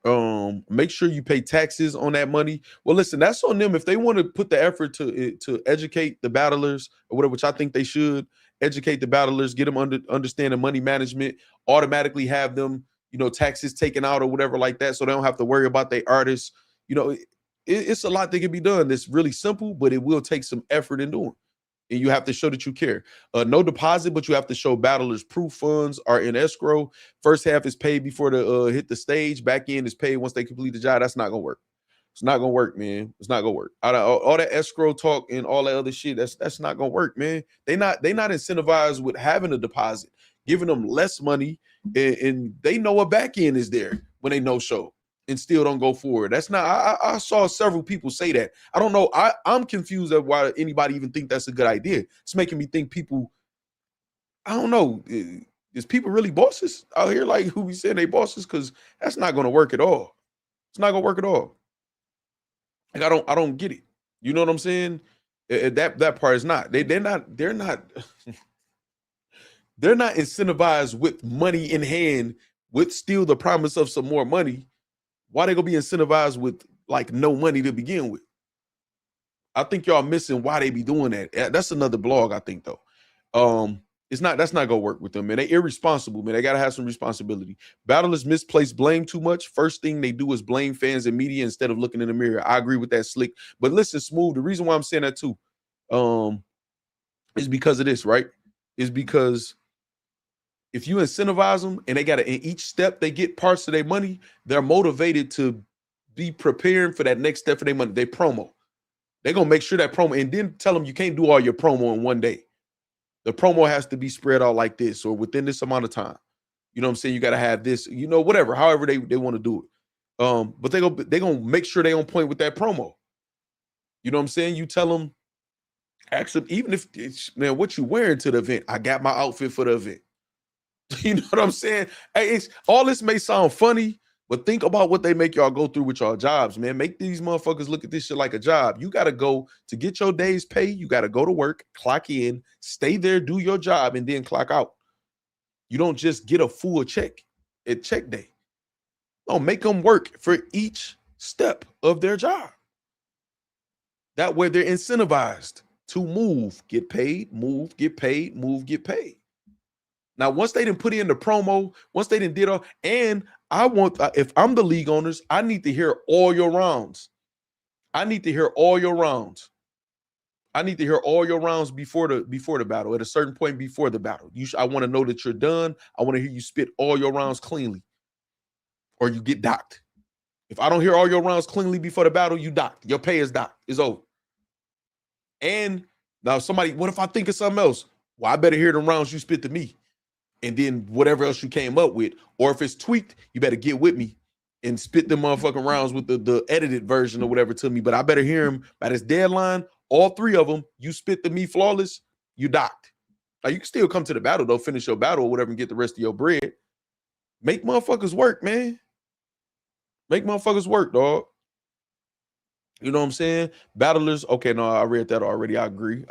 Make sure you pay taxes on that money. Well, listen, that's on them. If they want to put the effort to educate the battlers or whatever, which I think they should, educate the battlers, get them understanding money management, automatically have them, taxes taken out or whatever like that, so they don't have to worry about their artists. It's a lot that can be done that's really simple, but it will take some effort in doing. And you have to show that you care. No deposit, but you have to show battlers proof funds are in escrow. First half is paid before they hit the stage. Back end is paid once they complete the job. That's not gonna work. It's not gonna work, man. It's not gonna work. All that escrow talk and all that other shit, that's not gonna work, man. They not incentivized with having a deposit, giving them less money, and they know a back end is there when they no show and still don't go forward. That's not, I saw several people say that. I don't know. I'm confused at why anybody even think that's a good idea. It's making me think people, I don't know, is people really bosses out here like who we saying they bosses? Because that's not going to work at all. It's not going to work at all. Like I don't get it. You know what I'm saying? That part is not. They're not they're not incentivized with money in hand, with still the promise of some more money. Why they gonna be incentivized with like no money to begin with? I think y'all missing why they be doing that. That's another blog, I think, though. That's not gonna work with them, man. They irresponsible, man. They gotta have some responsibility. Battlers misplace blame too much. First thing they do is blame fans and media instead of looking in the mirror. I agree with that, Slick. But listen, Smooth, the reason why I'm saying that too, is because of this, right? Is because if you incentivize them and they got to, in each step they get parts of their money, they're motivated to be preparing for that next step for their money. They promo. They're going to make sure that promo, and then tell them you can't do all your promo in one day. The promo has to be spread out like this or within this amount of time. You know what I'm saying? You got to have this, whatever, however they want to do it. But they're going to make sure they on point with that promo. You know what I'm saying? You tell them, actually, even if it's, man, what you wearing to the event? I got my outfit for the event. You know what I'm saying? Hey, all this may sound funny, but think about what they make y'all go through with y'all jobs, man. Make these motherfuckers look at this shit like a job. You got to go to get your day's pay. You got to go to work, clock in, stay there, do your job, and then clock out. You don't just get a full check at check day. No, make them work for each step of their job. That way they're incentivized to move, get paid, move, get paid, move, get paid. Now, once they didn't put in the promo, once they didn't did all, and I want, if I'm the league owners, I need to hear all your rounds. I need to hear all your rounds. I need to hear all your rounds before the battle, at a certain point before the battle. I want to know that you're done. I want to hear you spit all your rounds cleanly, or you get docked. If I don't hear all your rounds cleanly before the battle, you docked. Your pay is docked. It's over. And now somebody, what if I think of something else? Well, I better hear the rounds you spit to me. And then whatever else you came up with, or if it's tweaked, you better get with me and spit them motherfucking rounds with the edited version or whatever to me. But I better hear them by this deadline. All three of them, you spit to me flawless, you docked. Now you can still come to the battle though, finish your battle or whatever, and get the rest of your bread. Make motherfuckers work, man. Make motherfuckers work, dog. You know what I'm saying? Battlers. Okay, no, I read that already. I agree.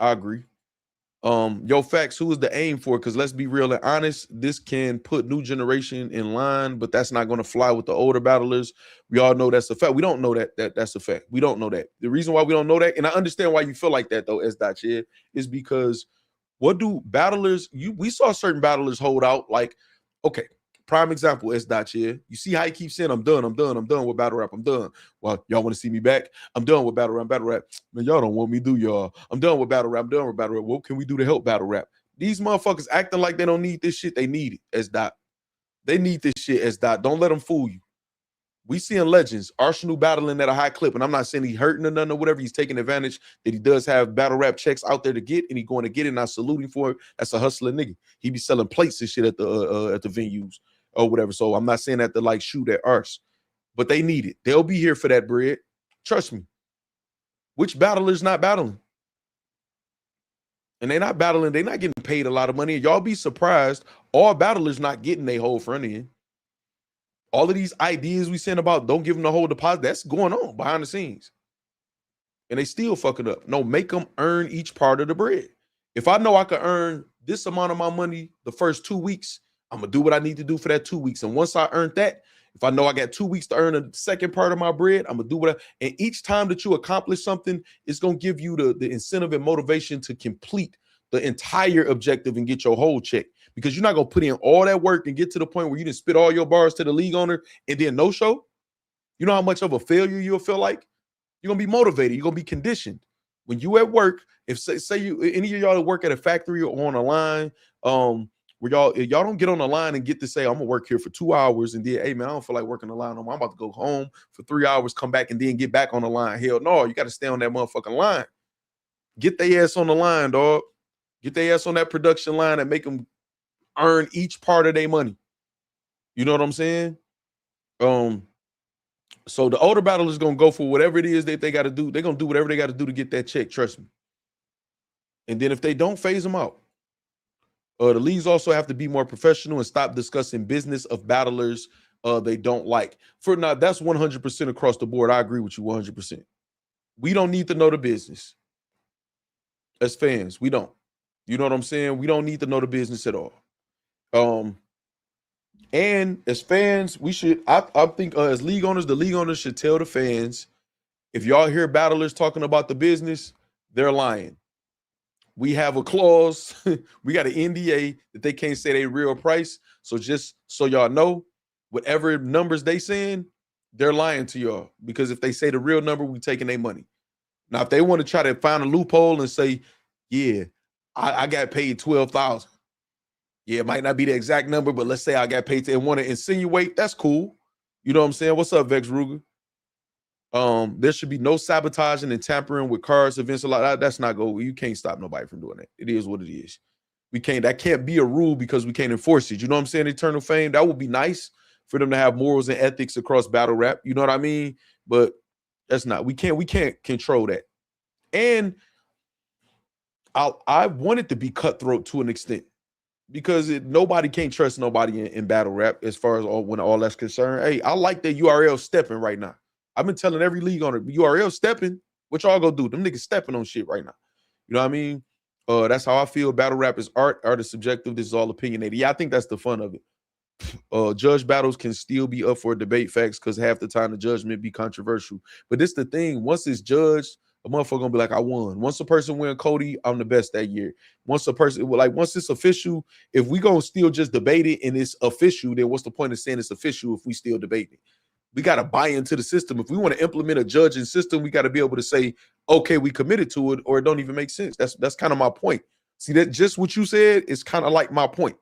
Yo, Factz, who is the aim for? Because let's be real and honest, this can put new generation in line, but that's not going to fly with the older battlers. We all know that's a fact. We don't know that's a fact. We don't know that. The reason why we don't know that, and I understand why you feel like that though, S.Ch, is because what do battlers, we saw certain battlers hold out, like, okay, prime example, S.Ch. You see how he keeps saying, I'm done with Battlerap, I'm done. Well, y'all want to see me back? I'm done with Battlerap. Man, y'all don't want me, do y'all? I'm done with Battlerap. What can we do to help Battlerap? These motherfuckers acting like they don't need this shit. They need it, S.Dot. They need this shit, S.Dot. Don't let them fool you. We seeing legends, Arsenal battling at a high clip, and I'm not saying he's hurting or nothing or whatever. He's taking advantage that he does have Battlerap checks out there to get, and he's going to get it, and I salute him for it. That's a hustler nigga. He be selling plates and shit at the venues or whatever. So I'm not saying that to like shoot at Ars, but they need it. They'll be here for that bread. Trust me. Which battler's not battling? And they're not battling. They're not getting paid a lot of money. Y'all be surprised. All battlers not getting their whole front end. All of these ideas we send about don't give them the whole deposit. That's going on behind the scenes. And they still fucking up. No, make them earn each part of the bread. If I know I can earn this amount of my money the first 2 weeks, I'm going to do what I need to do for that 2 weeks. And once I earn that, If I know I got 2 weeks to earn a second part of my bread, I'm gonna do whatever. And each time that you accomplish something, it's gonna give you the incentive and motivation to complete the entire objective and get your whole check. Because you're not gonna put in all that work and get to the point where you didn't spit all your bars to the league owner and then no show. You know how much of a failure you'll feel like? You're gonna be motivated, you're gonna be conditioned. When you at work, if say you any of y'all that work at a factory or on a line, where y'all don't get on the line and get to say, I'm gonna work here for 2 hours and then, hey man, I don't feel like working the line no more. I'm about to go home for 3 hours, come back and then get back on the line. Hell no, you got to stay on that motherfucking line. Get their ass on the line, dog. Get their ass on that production line and make them earn each part of their money. You know what I'm saying? So the older battlers gonna go for whatever it is that they got to do. They're gonna do whatever they got to do to get that check. Trust me. And then if they don't, phase them out. The leagues also have to be more professional and stop discussing business of battlers they don't like. For now, that's 100% across the board. I agree with you 100%. We don't need to know the business. As fans, we don't. You know what I'm saying? We don't need to know the business at all. And as fans, we should, I think as league owners, the league owners should tell the fans, if y'all hear battlers talking about the business, they're lying. We have a clause, we got an NDA that they can't say their real price. So just so y'all know, whatever numbers they saying, they're lying to y'all. Because if they say the real number, we taking their money. Now, if they want to try to find a loophole and say, yeah, I got paid $12,000. Yeah, it might not be the exact number, but let's say I got paid and want to insinuate, that's cool. You know what I'm saying? What's up, Vex Ruger? There should be no sabotaging and tampering with cards, events a lot. That's not go. You can't stop nobody from doing that. It is what it is. We can't. That can't be a rule because we can't enforce it. You know what I'm saying? Eternal Fame. That would be nice for them to have morals and ethics across battle rap. You know what I mean? But that's not. We can't control that. And I want it to be cutthroat to an extent because nobody can't trust nobody in battle rap as far as when all that's concerned. Hey, I like that URL stepping right now. I've been telling every league on it, URL stepping, what y'all gonna do? Them niggas stepping on shit right now. You know what I mean? That's how I feel. Battle rap is art. Art is subjective. This is all opinionated. Yeah, I think that's the fun of it. Judge battles can still be up for debate, facts, because half the time the judgment be controversial. But this the thing. Once it's judged, a motherfucker gonna be like, I won. Once a person win Cody, I'm the best that year. Once it's official, if we gonna still just debate it and it's official, then what's the point of saying it's official if we still debate it? We got to buy into the system. If we want to implement a judging system, we got to be able to say, okay, we committed to it, or it don't even make sense. That's kind of my point. See, that just what you said is kind of like my point.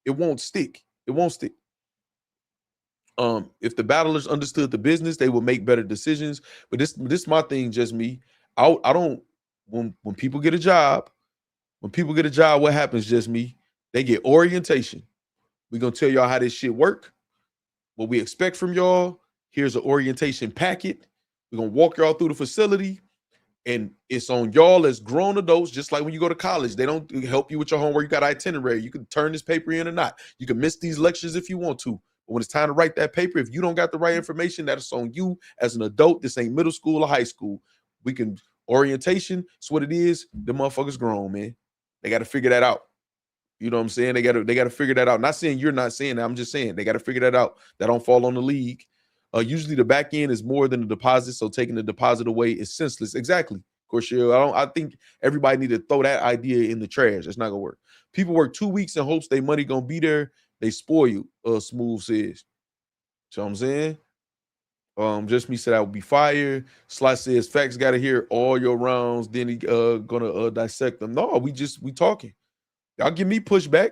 It won't stick. It won't stick. If the battlers understood the business, they would make better decisions. But this my thing, just me. I don't when people get a job, what happens, just me? They get orientation. We're gonna tell y'all how this shit work, what we expect from y'all. Here's an orientation packet. We're going to walk y'all through the facility, and it's on y'all as grown adults, just like when you go to college. They don't help you with your homework. You got itinerary. You can turn this paper in or not. You can miss these lectures if you want to. But when it's time to write that paper, if you don't got the right information, that's on you as an adult. This ain't middle school or high school. We can orientation. It's what it is. The motherfuckers grown, man. They got to figure that out. You know what I'm saying? They got to figure that out. Not saying you're not saying that. I'm just saying they got to figure that out. That don't fall on the league. Usually the back end is more than the deposit, so taking the deposit away is senseless. Exactly. Of course, I think everybody need to throw that idea in the trash. It's not gonna work. People work 2 weeks in hopes their money gonna be there. They spoil you. Smooth says. So I'm saying. Just me said I would be fired. Sly says Factz got to hear all your rounds. Then he gonna dissect them. No, we talking. Y'all give me pushback.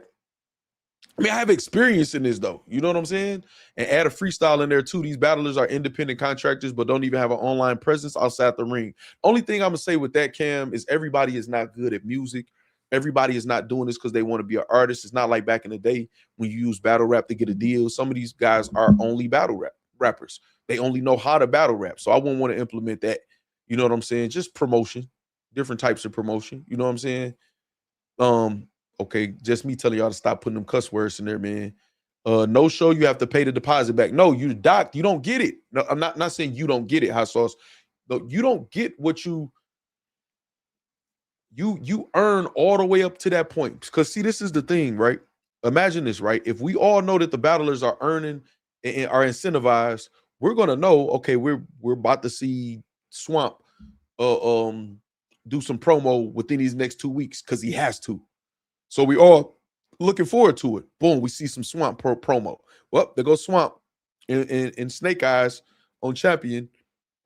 I mean, I have experience in this, though. You know what I'm saying? And add a freestyle in there, too. These battlers are independent contractors, but don't even have an online presence outside the ring. Only thing I'm going to say with that, Cam, is everybody is not good at music. Everybody is not doing this because they want to be an artist. It's not like back in the day when you use battle rap to get a deal. Some of these guys are only battle rappers. They only know how to battle rap. So I wouldn't want to implement that. You know what I'm saying? Just promotion, different types of promotion. You know what I'm saying? Okay, just me telling y'all to stop putting them cuss words in there, man. No show, you have to pay the deposit back. No, you docked, you don't get it. No, I'm not saying you don't get it, Hot Sauce. No, you don't get what you earn all the way up to that point. Because see, this is the thing, right? Imagine this, right? If we all know that the battlers are earning and are incentivized, we're gonna know, okay, we're about to see Swamp do some promo within these next 2 weeks because he has to. So we all looking forward to it. Boom, we see some Swamp promo. Well, there goes Swamp in Snake Eyes on Champion.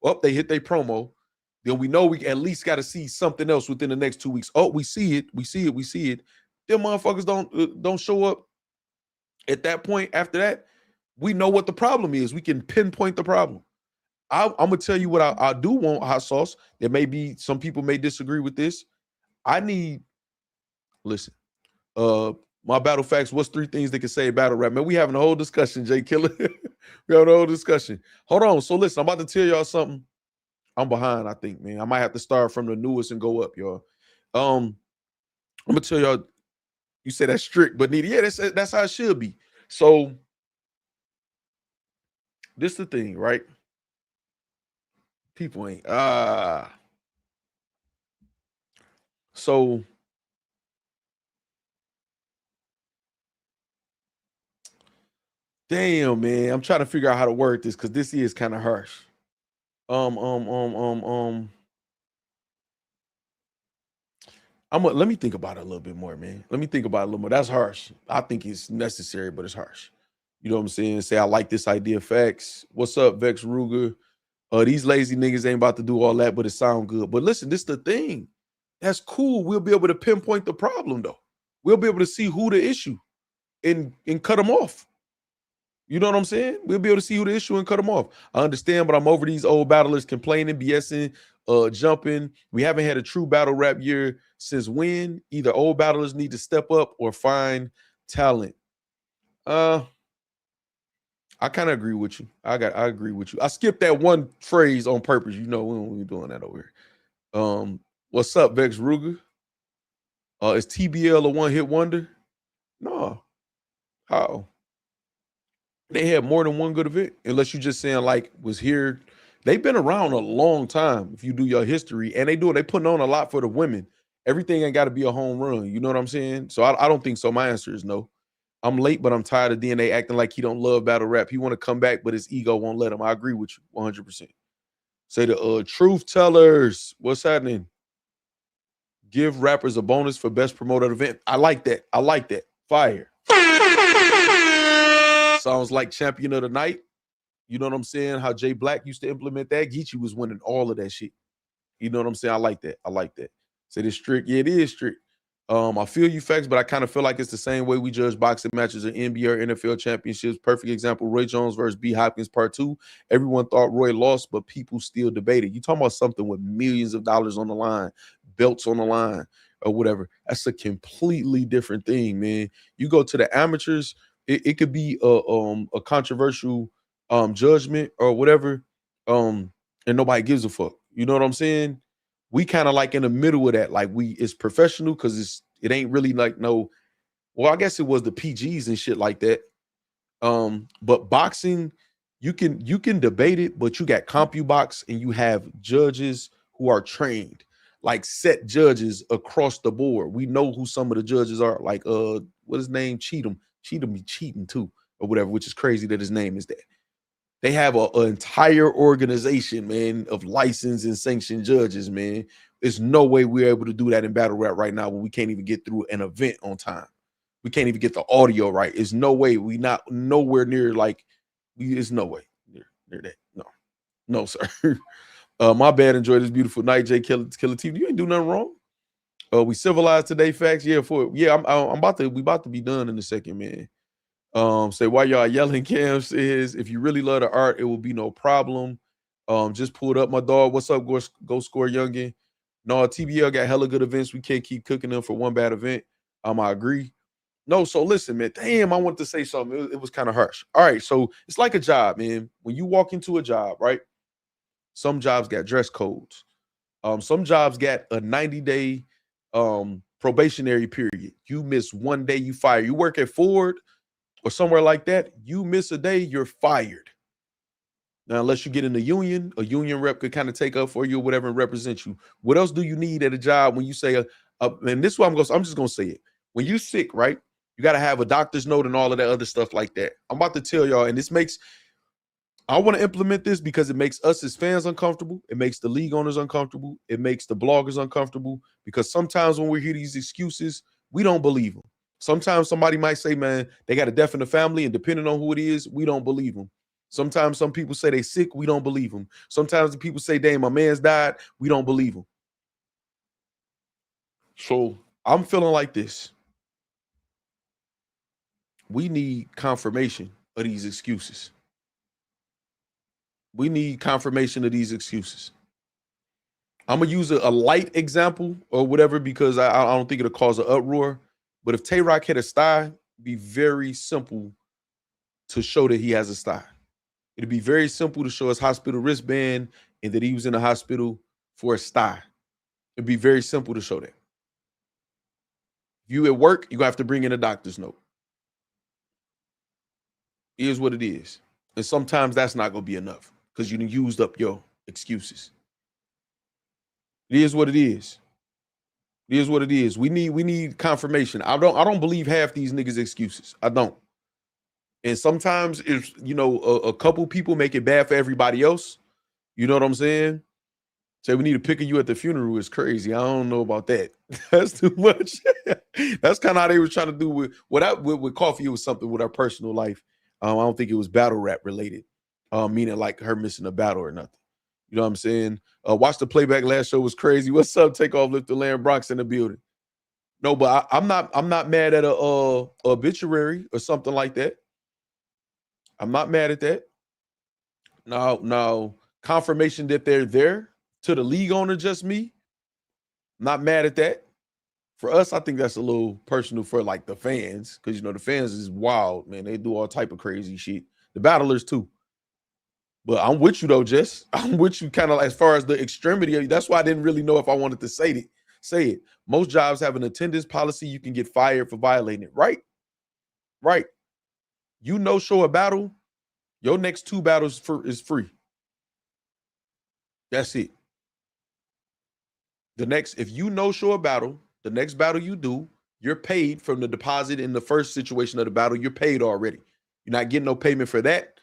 Well, they hit their promo. Then we know we at least got to see something else within the next 2 weeks. Oh, we see it. Them motherfuckers don't show up at that point. After that, we know what the problem is. We can pinpoint the problem. I'm gonna tell you what I do want, Hot Sauce. There may be some people may disagree with this. Listen, my battle facts. What's 3 things they can say battle rap? Man, we having a whole discussion, Jay Killer. We having a whole discussion. Hold on. So listen, I'm about to tell y'all something. I'm behind, I think, man. I might have to start from the newest and go up, y'all. I'm gonna tell y'all. You say that's strict, but Nita, yeah, that's how it should be. So this the thing, right? People ain't so damn, man. I'm trying to figure out how to word this because this is kind of harsh. Let me think about it a little bit more, man. Let me think about it a little more. That's harsh. I think it's necessary, but it's harsh. You know what I'm saying? Say I like this idea, Factz. What's up, Vex Ruger? These lazy niggas ain't about to do all that, but it sound good. But listen, this is the thing. That's cool. We'll be able to pinpoint the problem, though. We'll be able to see who the issue and cut them off. You know what I'm saying? We'll be able to see who the issue and cut them off. I understand, but I'm over these old battlers complaining, BSing, jumping. We haven't had a true battle rap year since when? Either old battlers need to step up or find talent. I kind of agree with you. I agree with you. I skipped that one phrase on purpose. You know, we ain't doing that over here. What's up, Vex Ruger? Is TBL a one-hit wonder? No. How? They had more than one good event, unless you just saying like was here. They've been around a long time. If you do your history, and they putting on a lot for the women. Everything ain't got to be a home run. You know what I'm saying? So I don't think so. My answer is no. I'm late, but I'm tired of DNA acting like he don't love battle rap. He want to come back, but his ego won't let him. I agree with you 100%. Say the truth tellers. What's happening? Give rappers a bonus for best promoted event. I like that. I like that. Fire. Sounds like champion of the night. You know what I'm saying? How Jay Black used to implement that. Geechee was winning all of that shit. You know what I'm saying? I like that. I like that. Say this strict. Yeah, it is strict. I feel you, Factz, but I kind of feel like it's the same way we judge boxing matches or NBA or NFL championships. Perfect example, Roy Jones versus B. Hopkins Part 2. Everyone thought Roy lost, but people still debated. You talking about something with millions of dollars on the line, belts on the line, or whatever. That's a completely different thing, man. You go to the amateurs, it could be a controversial judgment or whatever, and nobody gives a fuck. You know what I'm saying? We kind of like in the middle of that. Like it's professional because it ain't really like no. Well, I guess it was the PGs and shit like that. But boxing, you can debate it, but you got CompuBox and you have judges who are trained, like set judges across the board. We know who some of the judges are. Like what his name? Cheatham be cheating too, or whatever, which is crazy that his name is that. They have an entire organization, man, of licensed and sanctioned judges, man. There's no way we're able to do that in battle rap right now when we can't even get through an event on time. We can't even get the audio right. There's no way. We not nowhere near like, there's no way near that. No, sir. My bad. Enjoy this beautiful night, Jay Killer TV. You ain't do nothing wrong. We civilized today, Factz. Yeah, we about to be done in a second, man. Say why y'all yelling, Cam says, if you really love the art, it will be no problem. Just pulled up my dog. What's up? Go score youngin. No, TBL got hella good events. We can't keep cooking them for one bad event. I agree. No, so listen, man. Damn, I wanted to say something. It was kind of harsh. All right, so it's like a job, man. When you walk into a job, right? Some jobs got dress codes. Some jobs got a 90-day probationary period. You miss one day, you fire. You work at Ford or somewhere like that, you miss a day, you're fired. Now, unless you get in a union rep could kind of take up for you or whatever and represent you. What else do you need at a job when you say, and this is what I'm just going to say it. When you're sick, right? You got to have a doctor's note and all of that other stuff like that. I'm about to tell y'all, and this makes, I want to implement this because it makes us as fans uncomfortable. It makes the league owners uncomfortable. It makes the bloggers uncomfortable because sometimes when we hear these excuses, we don't believe them. Sometimes somebody might say, man, they got a death in the family, and depending on who it is, we don't believe them. Sometimes some people say they sick, we don't believe them. Sometimes the people say, dang, my man's died, we don't believe them. So I'm feeling like this. We need confirmation of these excuses. We need confirmation of these excuses. I'm going to use a light example or whatever because I don't think it'll cause an uproar. But if Tay-Rock had a sty, it'd be very simple to show that he has a sty. It'd be very simple to show his hospital wristband and that he was in the hospital for a sty. It'd be very simple to show that. If you at work, you're going to have to bring in a doctor's note. It is what it is. And sometimes that's not going to be enough because you done used up your excuses. It is what it is. It is what it is. We need confirmation. I don't believe half these niggas' excuses. I don't. And sometimes if a couple people make it bad for everybody else, you know what I'm saying? Say we need to pick you at the funeral is crazy. I don't know about that. That's too much. That's kind of how they were trying to do with Coffee. It was something with our personal life. I don't think it was battle rap related, meaning like her missing a battle or nothing. You know what I'm saying? Watch the playback last show was crazy. What's up? Take off, lift the land, Bronx in the building. No, but I'm not mad at a obituary or something like that. I'm not mad at that. Now, confirmation that they're there to the league owner, just me. Not mad at that. For us, I think that's a little personal for like the fans, because the fans is wild, man. They do all type of crazy shit. The battlers too. But I'm with you though, Jess. I'm with you kind of as far as the extremity of it. That's why I didn't really know if I wanted to say it. Most jobs have an attendance policy. You can get fired for violating it, right? Right. You show a battle, your next 2 battles is free. That's it. If you show a battle, the next battle you do, you're paid from the deposit in the first situation of the battle. You're paid already. You're not getting no payment for that.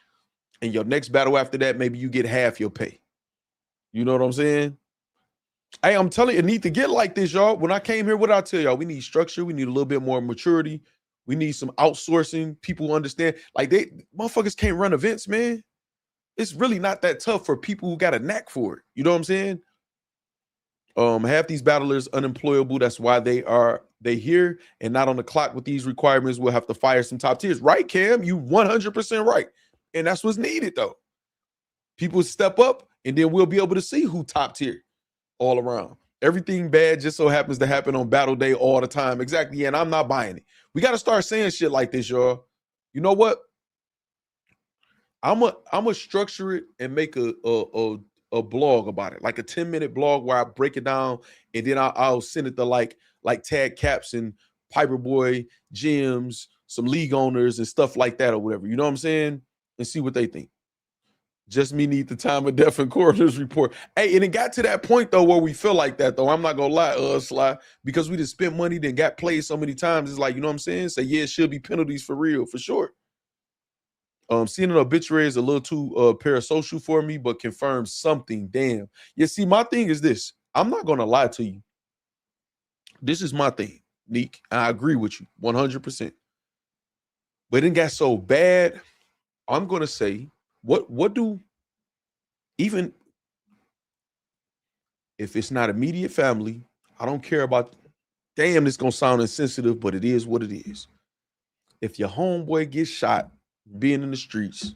And your next battle after that, maybe you get half your pay. You know what I'm saying? Hey, I'm telling you, it need to get like this, y'all. When I came here, what did I tell y'all? We need structure. We need a little bit more maturity. We need some outsourcing. People understand. Like motherfuckers can't run events, man. It's really not that tough for people who got a knack for it. You know what I'm saying? Half these battlers unemployable. That's why they here and not on the clock with these requirements. We'll have to fire some top tiers. Right, Cam? You 100% right. And that's what's needed, though. People step up, and then we'll be able to see who top tier all around. Everything bad just so happens to happen on battle day all the time. Exactly, and I'm not buying it. We got to start saying shit like this, y'all. You know what? I'm a structure it and make a blog about it, like a 10-minute blog where I break it down, and then I'll send it to like Tag Caps and Piperboy, Gyms, some league owners and stuff like that or whatever. You know what I'm saying? And see what they think. Just me need the time of death and coroner's report. Hey, and it got to that point, though, where we feel like that, though. I'm not going to lie, Sly, because we just spent money, then got played so many times. It's like, you know what I'm saying? Say, yeah, it should be penalties for real, for sure. Seeing an obituary is a little too parasocial for me, but confirms something. Damn. Yeah, see, my thing is this. I'm not going to lie to you. This is my thing, Neek. I agree with you 100%. But it got so bad, I'm going to say, what do, even if it's not immediate family, I don't care about, damn, this going to sound insensitive, but it is what it is. If your homeboy gets shot, being in the streets,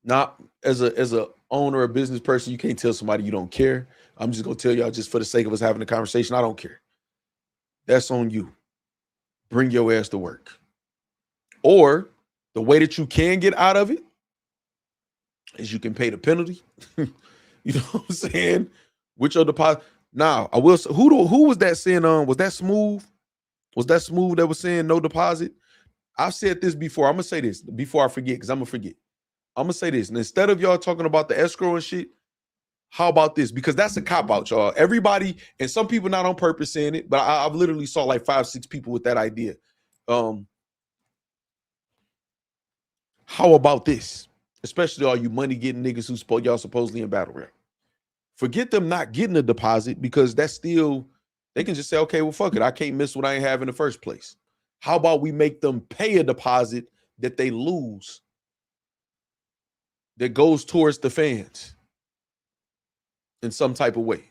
not as a owner or business person, you can't tell somebody you don't care. I'm just going to tell y'all, just for the sake of us having a conversation, I don't care. That's on you. Bring your ass to work. Or the way that you can get out of it is you can pay the penalty. You know what I'm saying? With your deposit. Now, I will say, who was that saying, was that Smooth? Was that Smooth that was saying no deposit? I've said this before. I'm going to say this before I forget, because I'm going to forget. I'm going to say this. And instead of y'all talking about the escrow and shit, How about this? Because that's a cop-out, y'all. Everybody, and some people not on purpose saying it, but I've literally saw like 5-6 people with that idea. How about this? Especially all you money-getting niggas who y'all supposedly in battle rap. Forget them not getting a deposit, because that's still, they can just say, okay, well, fuck it. I can't miss what I ain't have in the first place. How about we make them pay a deposit that they lose, that goes towards the fans in some type of way?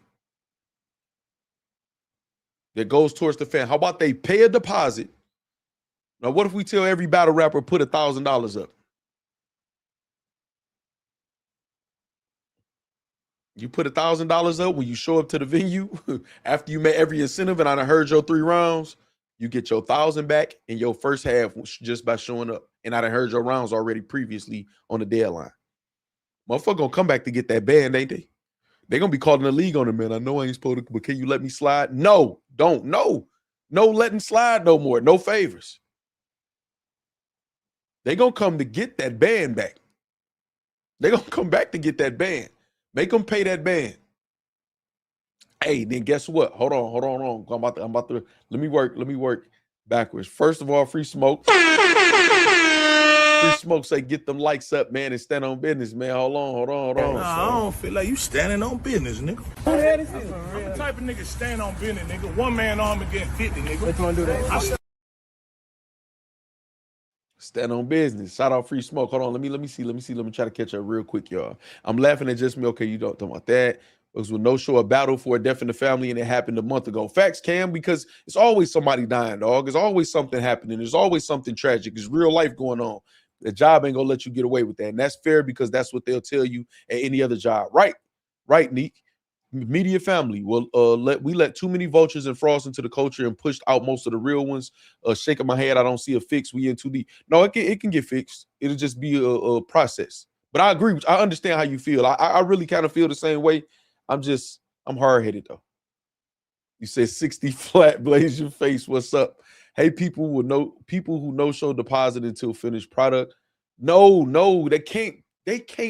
That goes towards the fan. How about they pay a deposit? Now, what if we tell every battle rapper put $1,000 up? You put $1,000 up when you show up to the venue after you met every incentive, and I done heard your 3 rounds. You get your 1,000 back in your first half just by showing up, and I done heard your rounds already previously on the deadline. Motherfucker gonna come back to get that band, ain't they? They gonna be calling the league on it, man. I know I ain't supposed to, but can you let me slide? No, don't. No letting slide no more. No favors. They gonna come to get that band back. They gonna come back to get that band. Make them pay that band. Hey, then guess what? Hold on. I'm about to let me work backwards. First of all, free smoke. Free smoke say get them likes up, man, and stand on business, man. Hold on. Nah, I don't feel like you standing on business, nigga. I'm the type of nigga stand on business, nigga. One man arm and get 50, nigga. Which one do that? Stand on business. Shout out free smoke. Hold on. Let me see. Let me try to catch up real quick, y'all. I'm laughing at just me. Okay, you don't talk about that. It was with no show, a battle for a death in the family, and it happened a month ago. Facts, Cam, because it's always somebody dying, dog. There's always something happening. There's always something tragic. There's real life going on. The job ain't gonna let you get away with that. And that's fair, because that's what they'll tell you at any other job. Right, Neek. Media family. Well, we let too many vultures and frost into the culture and pushed out most of the real ones. Shaking my head, I don't see a fix. We in too deep. No, it can get fixed. It'll just be a process. But I agree. I understand how you feel. I really kind of feel the same way. I'm hard-headed though. You said 60 flat, blaze your face. What's up? Hey, people who no show deposit until finished product. No, they can't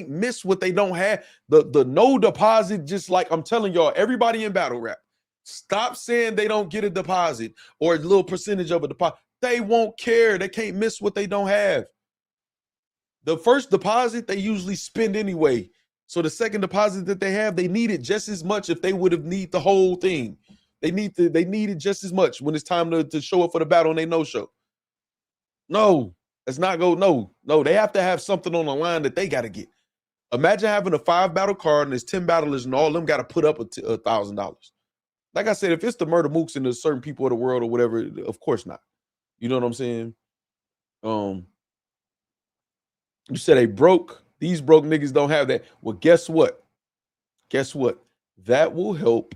miss what they don't have. The no deposit, just like I'm telling y'all, everybody in battle rap, stop saying they don't get a deposit or a little percentage of a deposit. They won't care. They can't miss what they don't have. The first deposit they usually spend anyway. So the second deposit that they have, they need it just as much if they would have need the whole thing. They need it just as much when it's time to show up for the battle and they no-show. No, let's not go. No, they have to have something on the line that they got to get. Imagine having a 5-battle card and there's 10 battlers and all of them got to put up $1,000. Like I said, if it's the Murder Mooks and the certain people of the world or whatever, of course not. You know what I'm saying? You said these broke niggas don't have that. Well, guess what? That will help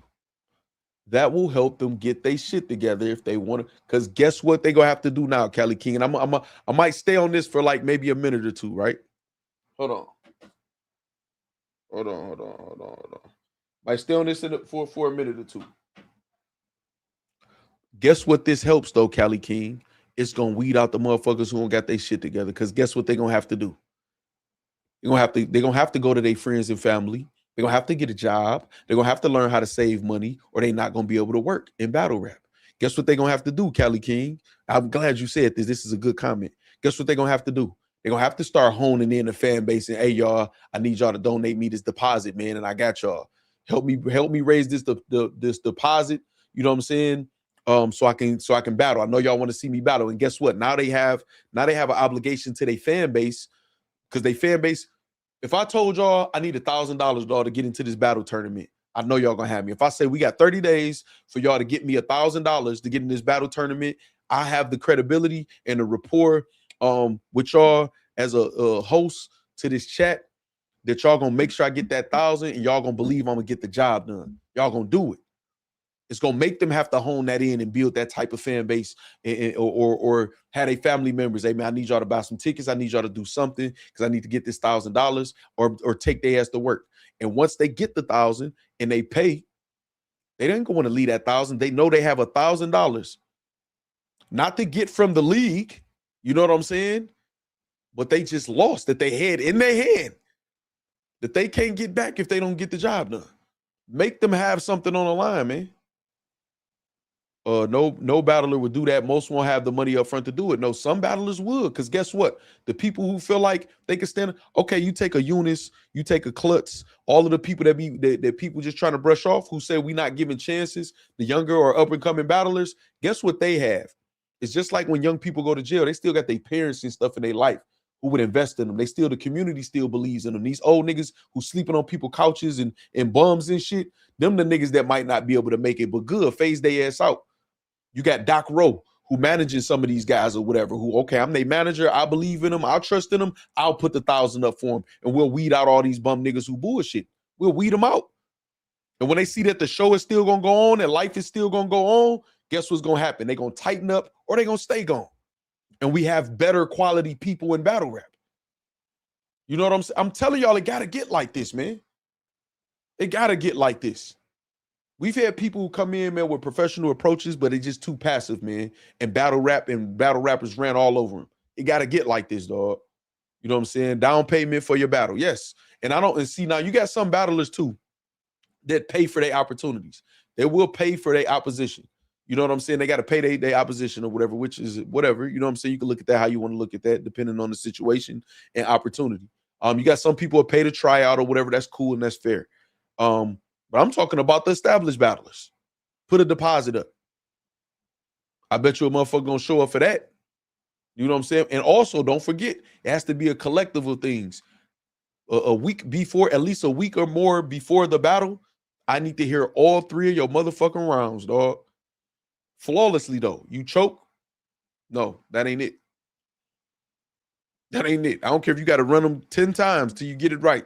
them get their shit together if they want to. Because guess what they gonna have to do now, Cali King? And I might stay on this for like maybe a minute or two, right? Hold on. Might stay on this for a minute or two. Guess what this helps though, Cali King? It's gonna weed out the motherfuckers who don't got their shit together. Because guess what they're gonna have to do? They're gonna have to go to their friends and family. They're going to have to get a job. They're going to have to learn how to save money, or they're not going to be able to work in battle rap. Guess what they're going to have to do, Cali King? I'm glad you said this. This is a good comment. Guess what they're going to have to do? They're going to have to start honing in the fan base and, hey, y'all, I need y'all to donate me this deposit, man, and I got y'all. Help me raise this deposit, you know what I'm saying? So I can battle. I know y'all want to see me battle. And guess what? Now they have an obligation to their fan base, because they fan base. If I told y'all I need $1,000, dog, to get into this battle tournament, I know y'all gonna have me. If I say we got 30 days for y'all to get me $1,000 to get in this battle tournament, I have the credibility and the rapport with y'all as a host to this chat that y'all gonna make sure I get that 1,000, and y'all gonna believe I'm gonna get the job done. Y'all gonna do it. It's gonna make them have to hone that in and build that type of fan base, or have their family members. Hey man, I need y'all to buy some tickets. I need y'all to do something because I need to get this $1,000, or take their ass to work. And once they get the 1,000 and they pay, they ain't gonna want to leave that 1,000. They know they have $1,000, not to get from the league. You know what I'm saying? But they just lost that they had in their hand. that they can't get back if they don't get the job done. Make them have something on the line, man. No battler would do that. Most won't have the money up front to do it. No, some battlers would, because guess what? The people who feel like they can stand, okay, you take a Eunice, you take a Klutz, all of the people that people just trying to brush off who say we not giving chances, the younger or up-and-coming battlers, guess what they have? It's just like when young people go to jail, they still got their parents and stuff in their life who would invest in them. The community still believes in them. These old niggas who sleeping on people's couches and bums and shit, them the niggas that might not be able to make it, but good, phase their ass out. You got Doc Rowe, who manages some of these guys or whatever, who, okay, I'm their manager. I believe in them. I'll trust in them. I'll put the 1,000 up for them. And we'll weed out all these bum niggas who bullshit. We'll weed them out. And when they see that the show is still going to go on and life is still going to go on, guess what's going to happen? They're going to tighten up or they're going to stay gone. And we have better quality people in battle rap. You know what I'm saying? I'm telling y'all, it got to get like this, man. It got to get like this. We've had people who come in, man, with professional approaches, but they're just too passive, man. And battle rappers ran all over them. It got to get like this, dog. You know what I'm saying? Down payment for your battle. Yes. And see, now you got some battlers too that pay for their opportunities. They will pay for their opposition. You know what I'm saying? They got to pay their opposition or whatever, which is whatever. You know what I'm saying? You can look at that how you want to look at that, depending on the situation and opportunity. You got some people that pay to try out or whatever. That's cool and that's fair. But I'm talking about the established battlers. Put a deposit up. I bet you a motherfucker gonna show up for that. You know what I'm saying? And also, don't forget, it has to be a collective of things. A week before, at least a week or more before the battle, I need to hear all 3 of your motherfucking rounds, dog. Flawlessly, though. You choke? No, that ain't it. That ain't it. I don't care if you got to run them 10 times till you get it right.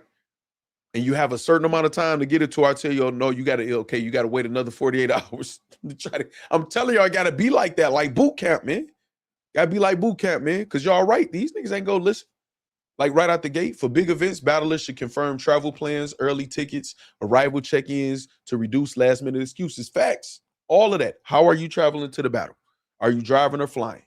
And you have a certain amount of time to get it to, I tell you, no, you got to wait another 48 hours to try to. I'm telling you, I got to be like that, like boot camp, man. Got to be like boot camp, man, because y'all right. These niggas ain't gonna listen. Like right out the gate, for big events, battlers should confirm travel plans, early tickets, arrival check-ins to reduce last-minute excuses. Facts, all of that. How are you traveling to the battle? Are you driving or flying?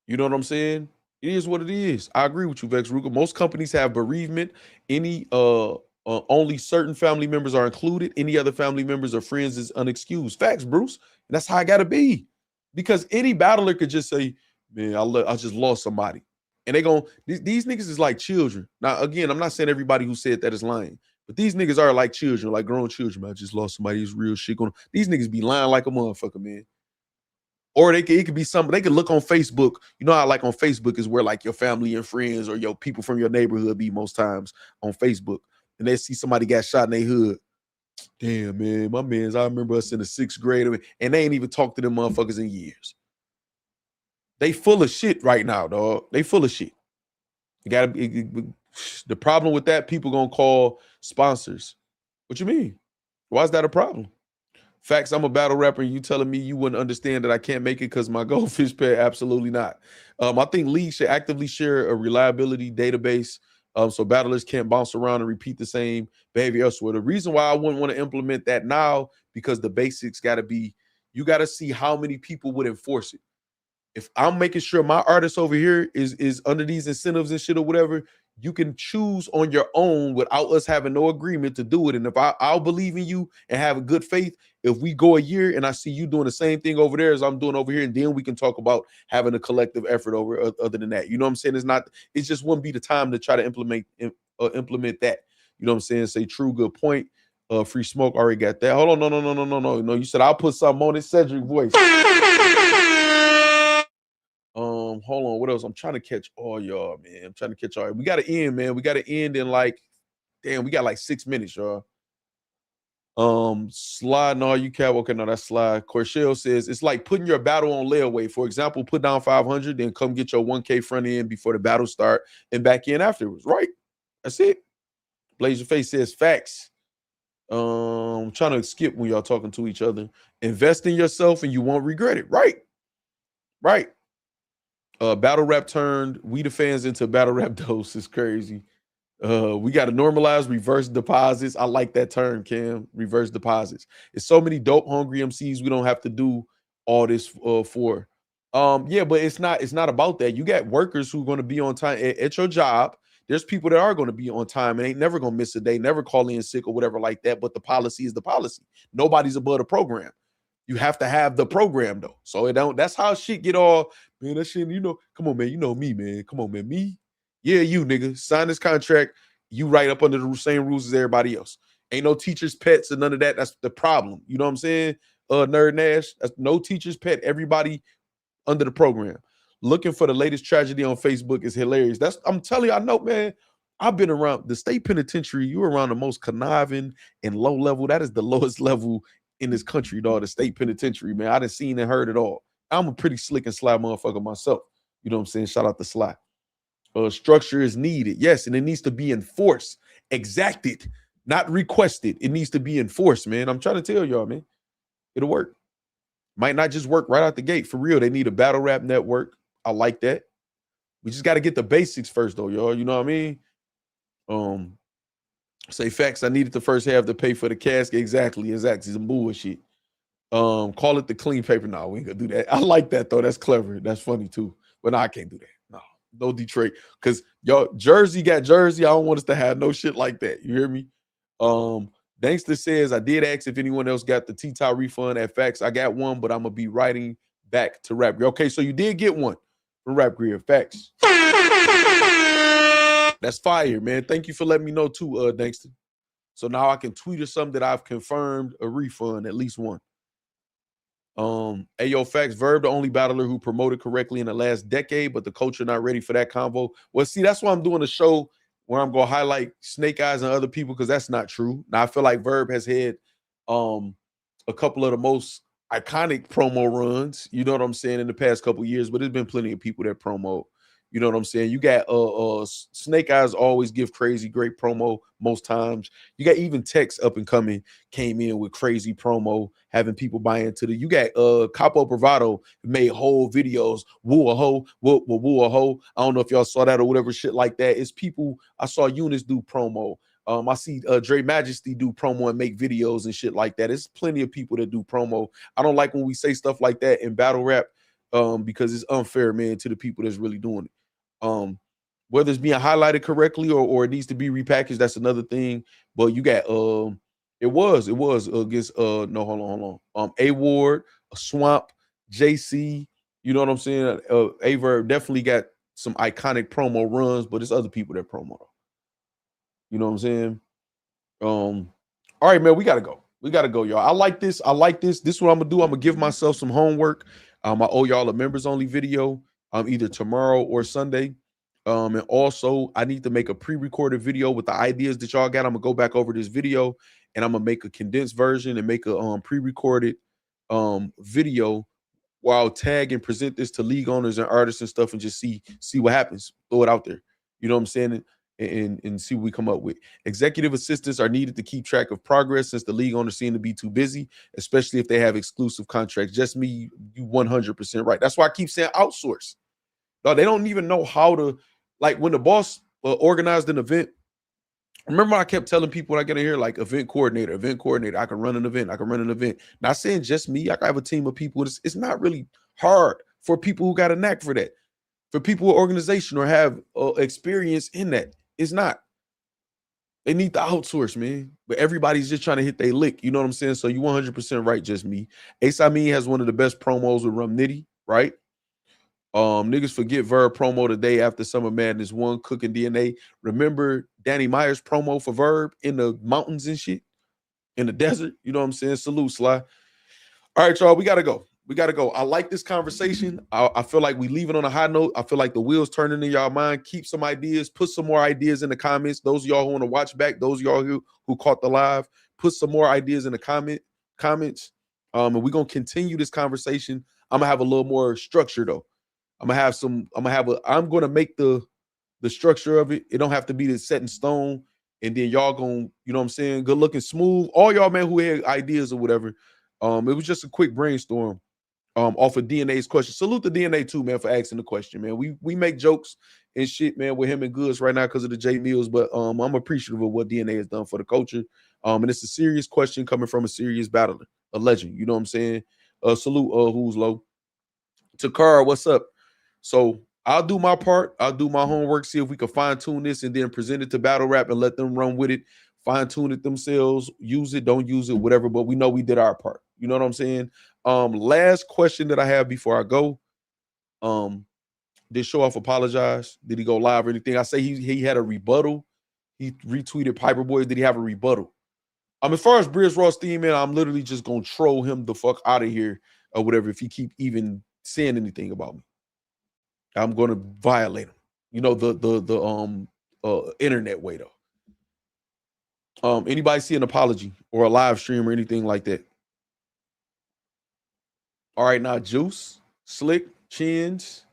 You know what I'm saying? It is what it is. I agree with you, Vex Ruger. Most companies have bereavement. Only certain family members are included. Any other family members or friends is unexcused. Facts, Bruce. And that's how I gotta be. Because any battler could just say, man, I just lost somebody. And these niggas is like children. Now, again, I'm not saying everybody who said that is lying, but these niggas are like children, like grown children. Man, I just lost somebody. It's real shit going on. These niggas be lying like a motherfucker, man. Or it could be something, they could look on Facebook. You know how like on Facebook is where like your family and friends or your people from your neighborhood be most times on Facebook. And they see somebody got shot in their hood. Damn, man, my mans, I remember us in the 6th grade. And they ain't even talked to them motherfuckers in years. They full of shit right now, dog. They full of shit. You gotta be the problem with that, people gonna call sponsors. What you mean? Why is that a problem? Facts, I'm a battle rapper, and you telling me you wouldn't understand that I can't make it because my goldfish pair? Absolutely not. I think leagues should actively share a reliability database so battlers can't bounce around and repeat the same behavior elsewhere. The reason why I wouldn't want to implement that now, because the basics got to be, you got to see how many people would enforce it. If I'm making sure my artist over here is under these incentives and shit or whatever, you can choose on your own without us having no agreement to do it. And if I'll believe in you and have a good faith, if we go a year and I see you doing the same thing over there as I'm doing over here, and then we can talk about having a collective effort over other than that. You know what I'm saying? It just wouldn't be the time to try to implement that. You know what I'm saying? Say true, good point. Free smoke, already got that. Hold on, no. You said I'll put something on this Cedric voice. Hold on, what else? I'm trying to catch all y'all, man. I'm trying to catch all. We got to end, man. We got to end in like, damn, we got like 6 minutes, y'all. Slide, no, you can't. Okay, no, that's slide. Corshell says it's like putting your battle on layaway. For example, put down 500, then come get your 1K front end before the battle start and back in afterwards. Right? That's it. Blaze Your Face says facts. I'm trying to skip when y'all talking to each other. Invest in yourself and you won't regret it. Right. Right. Battle rap turned we the fans into battle rap dose is crazy. We got to normalize reverse deposits. I like that term, Cam. Reverse deposits. It's so many dope hungry MCs we don't have to do all this for. Yeah, but it's not about that. You got workers who are going to be on time at your job. There's people that are going to be on time and ain't never going to miss a day, never call in sick or whatever like that. But the policy is the policy. Nobody's above the program. You have to have the program though. So it don't. That's how shit get all, man. That shit, you know. Come on, man. You know me, man. Come on, man. Me. Yeah, you nigga. Sign this contract. You right up under the same rules as everybody else. Ain't no teacher's pets or none of that. That's the problem. You know what I'm saying? Nerd Nash. That's no teacher's pet. Everybody under the program. Looking for the latest tragedy on Facebook is hilarious. I'm telling you, I know, man. I've been around the state penitentiary. You're around the most conniving and low level. That is the lowest level in this country, dog. The state penitentiary, man. I done seen and heard it all. I'm a pretty slick and sly motherfucker myself. You know what I'm saying? Shout out to Sly. Structure is needed. Yes, and it needs to be enforced. Exacted, not requested. It needs to be enforced, man. I'm trying to tell y'all, man. It'll work. Might not just work right out the gate. For real, they need a Battlerap network. I like that. We just got to get the basics first, though, y'all. You know what I mean? Say Factz, I needed to first have to pay for the casket. Exactly. Some bullshit. Call it the clean paper. No, we ain't gonna do that. I like that though. That's clever. That's funny too. But no, I can't do that. No Detroit. Because y'all Jersey got Jersey. I don't want us to have no shit like that. You hear me? Dankster says, I did ask if anyone else got the T-Tie refund at Factz. I got one, but I'm gonna be writing back to Rap Grill. Okay, so you did get one from Rap Grill. Factz. That's fire, man. Thank you for letting me know too, Dankster. So now I can tweet or something that I've confirmed a refund, at least one. Ayo, Factz, Verb, the only battler who promoted correctly in the last decade, but the culture not ready for that convo. Well, see, that's why I'm doing a show where I'm gonna highlight Snake Eyes and other people, because that's not true. Now I feel like Verb has had a couple of the most iconic promo runs, you know what I'm saying, in the past couple of years, but there's been plenty of people that promo. You know what I'm saying? You got Snake Eyes always give crazy great promo most times. You got even Tex up and coming came in with crazy promo, having people buy into the. You got Capo Bravado made whole videos, woo a hoe, woo a hoe. I don't know if y'all saw that or whatever shit like that. It's people. I saw Eunice do promo. I see Dre Majesty do promo and make videos and shit like that. It's plenty of people that do promo. I don't like when we say stuff like that in battle rap because it's unfair, man, to the people that's really doing it. Whether it's being highlighted correctly or it needs to be repackaged, that's another thing. But you got it was against no, hold on. A Ward, Swamp, JC, you know what I'm saying? Averb definitely got some iconic promo runs, but it's other people that promo. You know what I'm saying? All right, man, we gotta go, y'all. I like this. This is what I'm gonna do. I'm gonna give myself some homework. I owe y'all a members only video either tomorrow or Sunday. And also I need to make a pre-recorded video with the ideas that y'all got. I'm gonna go back over this video and I'm gonna make a condensed version and make a pre-recorded video where I'll tag and present this to league owners and artists and stuff and just see what happens. Throw it out there. You know what I'm saying? And see what we come up with. Executive assistants are needed to keep track of progress since the league owners seem to be too busy, especially if they have exclusive contracts. Just me, you 100% right. That's why I keep saying outsource. No, they don't even know how to, like when the boss organized an event. Remember I kept telling people when I get in here, like event coordinator. I can run an event. Not saying just me. I can have a team of people. It's not really hard for people who got a knack for that. For people with organization or have experience in that. It's not. They need to outsource, man. But everybody's just trying to hit their lick. You know what I'm saying? So you 100% right, just me. Ace Amin has one of the best promos with Rum Nitty, right? Niggas forget Verb promo the day after Summer Madness 1, Cooking DNA. Remember Danny Myers promo for Verb in the mountains and shit? In the desert? You know what I'm saying? Salute, Sly. All right, y'all, we got to go. I like this conversation. I feel like we leave it on a high note. I feel like the wheels turning in y'all mind. Keep some ideas. Put some more ideas in the comments. Those of y'all who want to watch back, those of y'all who caught the live, put some more ideas in the comments. And we're going to continue this conversation. I'm going to have a little more structure, though. I'm going to make the structure of it. It don't have to be set in stone. And then y'all going, you know what I'm saying? Good looking, smooth. All y'all, man, who had ideas or whatever. It was just a quick brainstorm. Off of DNA's question. Salute to DNA too, man, for asking the question, man. We make jokes and shit, man, with him and Goodz right now because of the J Mills, but I'm appreciative of what DNA has done for the culture. And it's a serious question coming from a serious battler, a legend. You know what I'm saying? Salute, who's low. Takara, what's up? So I'll do my part. I'll do my homework, see if we can fine-tune this and then present it to Battlerap and let them run with it, fine-tune it themselves, use it, don't use it, whatever. But we know we did our part. You know what I'm saying? Last question that I have before I go. Did Showoff apologize? Did he go live or anything? I say he had a rebuttal. He retweeted Piper Boy. Did he have a rebuttal? As far as Brizz Rawsteen, man, I'm literally just gonna troll him the fuck out of here or whatever if he keep even saying anything about me. I'm gonna violate him. You know, the internet way though. Anybody see an apology or a live stream or anything like that? All right, now Juice, Slick, Chins.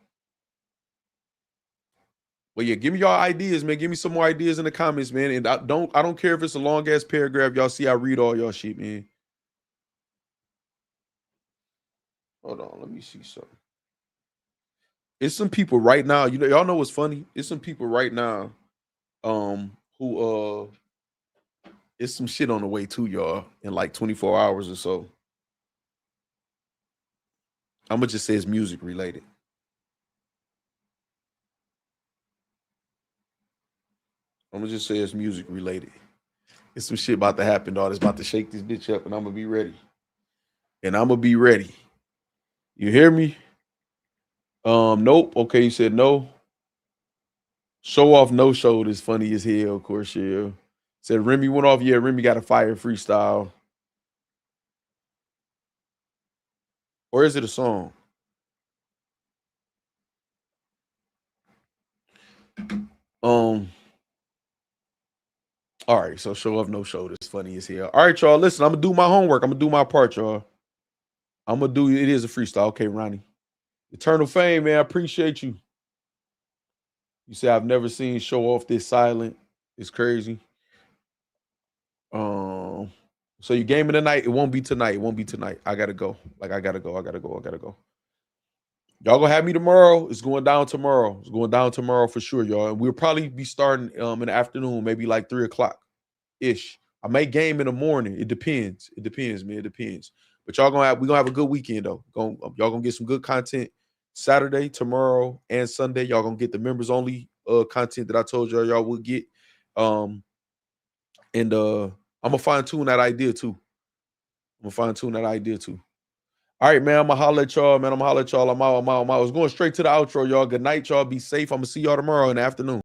Well, yeah, give me y'all ideas, man. Give me some more ideas in the comments, man. And I don't care if it's a long ass paragraph. Y'all see I read all y'all shit, man. Hold on, let me see something. It's some people right now, you know, y'all know what's funny? It's some people right now who it's some shit on the way to y'all in like 24 hours or so. I'm gonna just say it's music related. I'm gonna just say it's music related. It's some shit about to happen, dog. It's about to shake this bitch up, and I'm gonna be ready. And I'm gonna be ready. You hear me? Nope. Okay, you said no. Showoff no showed is funny as hell, of course, yeah. Said Remy went off. Yeah, Remy got a fire freestyle. Or is it a song? All right, so Showoff no showed is funny as hell. All right, y'all. Listen, I'm gonna do my homework. I'm gonna do my part, y'all. I'm gonna do it. Is a freestyle. Okay, Ronnie. Eternal Fame, man. I appreciate you. You say I've never seen Showoff this silent. It's crazy. So you gaming tonight? It won't be tonight. It won't be tonight. I gotta go. Like I gotta go. Y'all gonna have me tomorrow? It's going down tomorrow. It's going down tomorrow for sure, y'all. And we'll probably be starting in the afternoon, maybe like 3 o'clock ish. I may game in the morning. It depends. It depends, man. It depends. But y'all we're gonna have a good weekend though. Y'all gonna get some good content Saturday, tomorrow, and Sunday. Y'all gonna get the members only content that I told y'all would get. And I'm gonna fine-tune that idea too. All right, man. I'm gonna holler at y'all, man. I'm out. I was going straight to the outro, y'all. Good night, y'all. Be safe. I'm gonna see y'all tomorrow in the afternoon.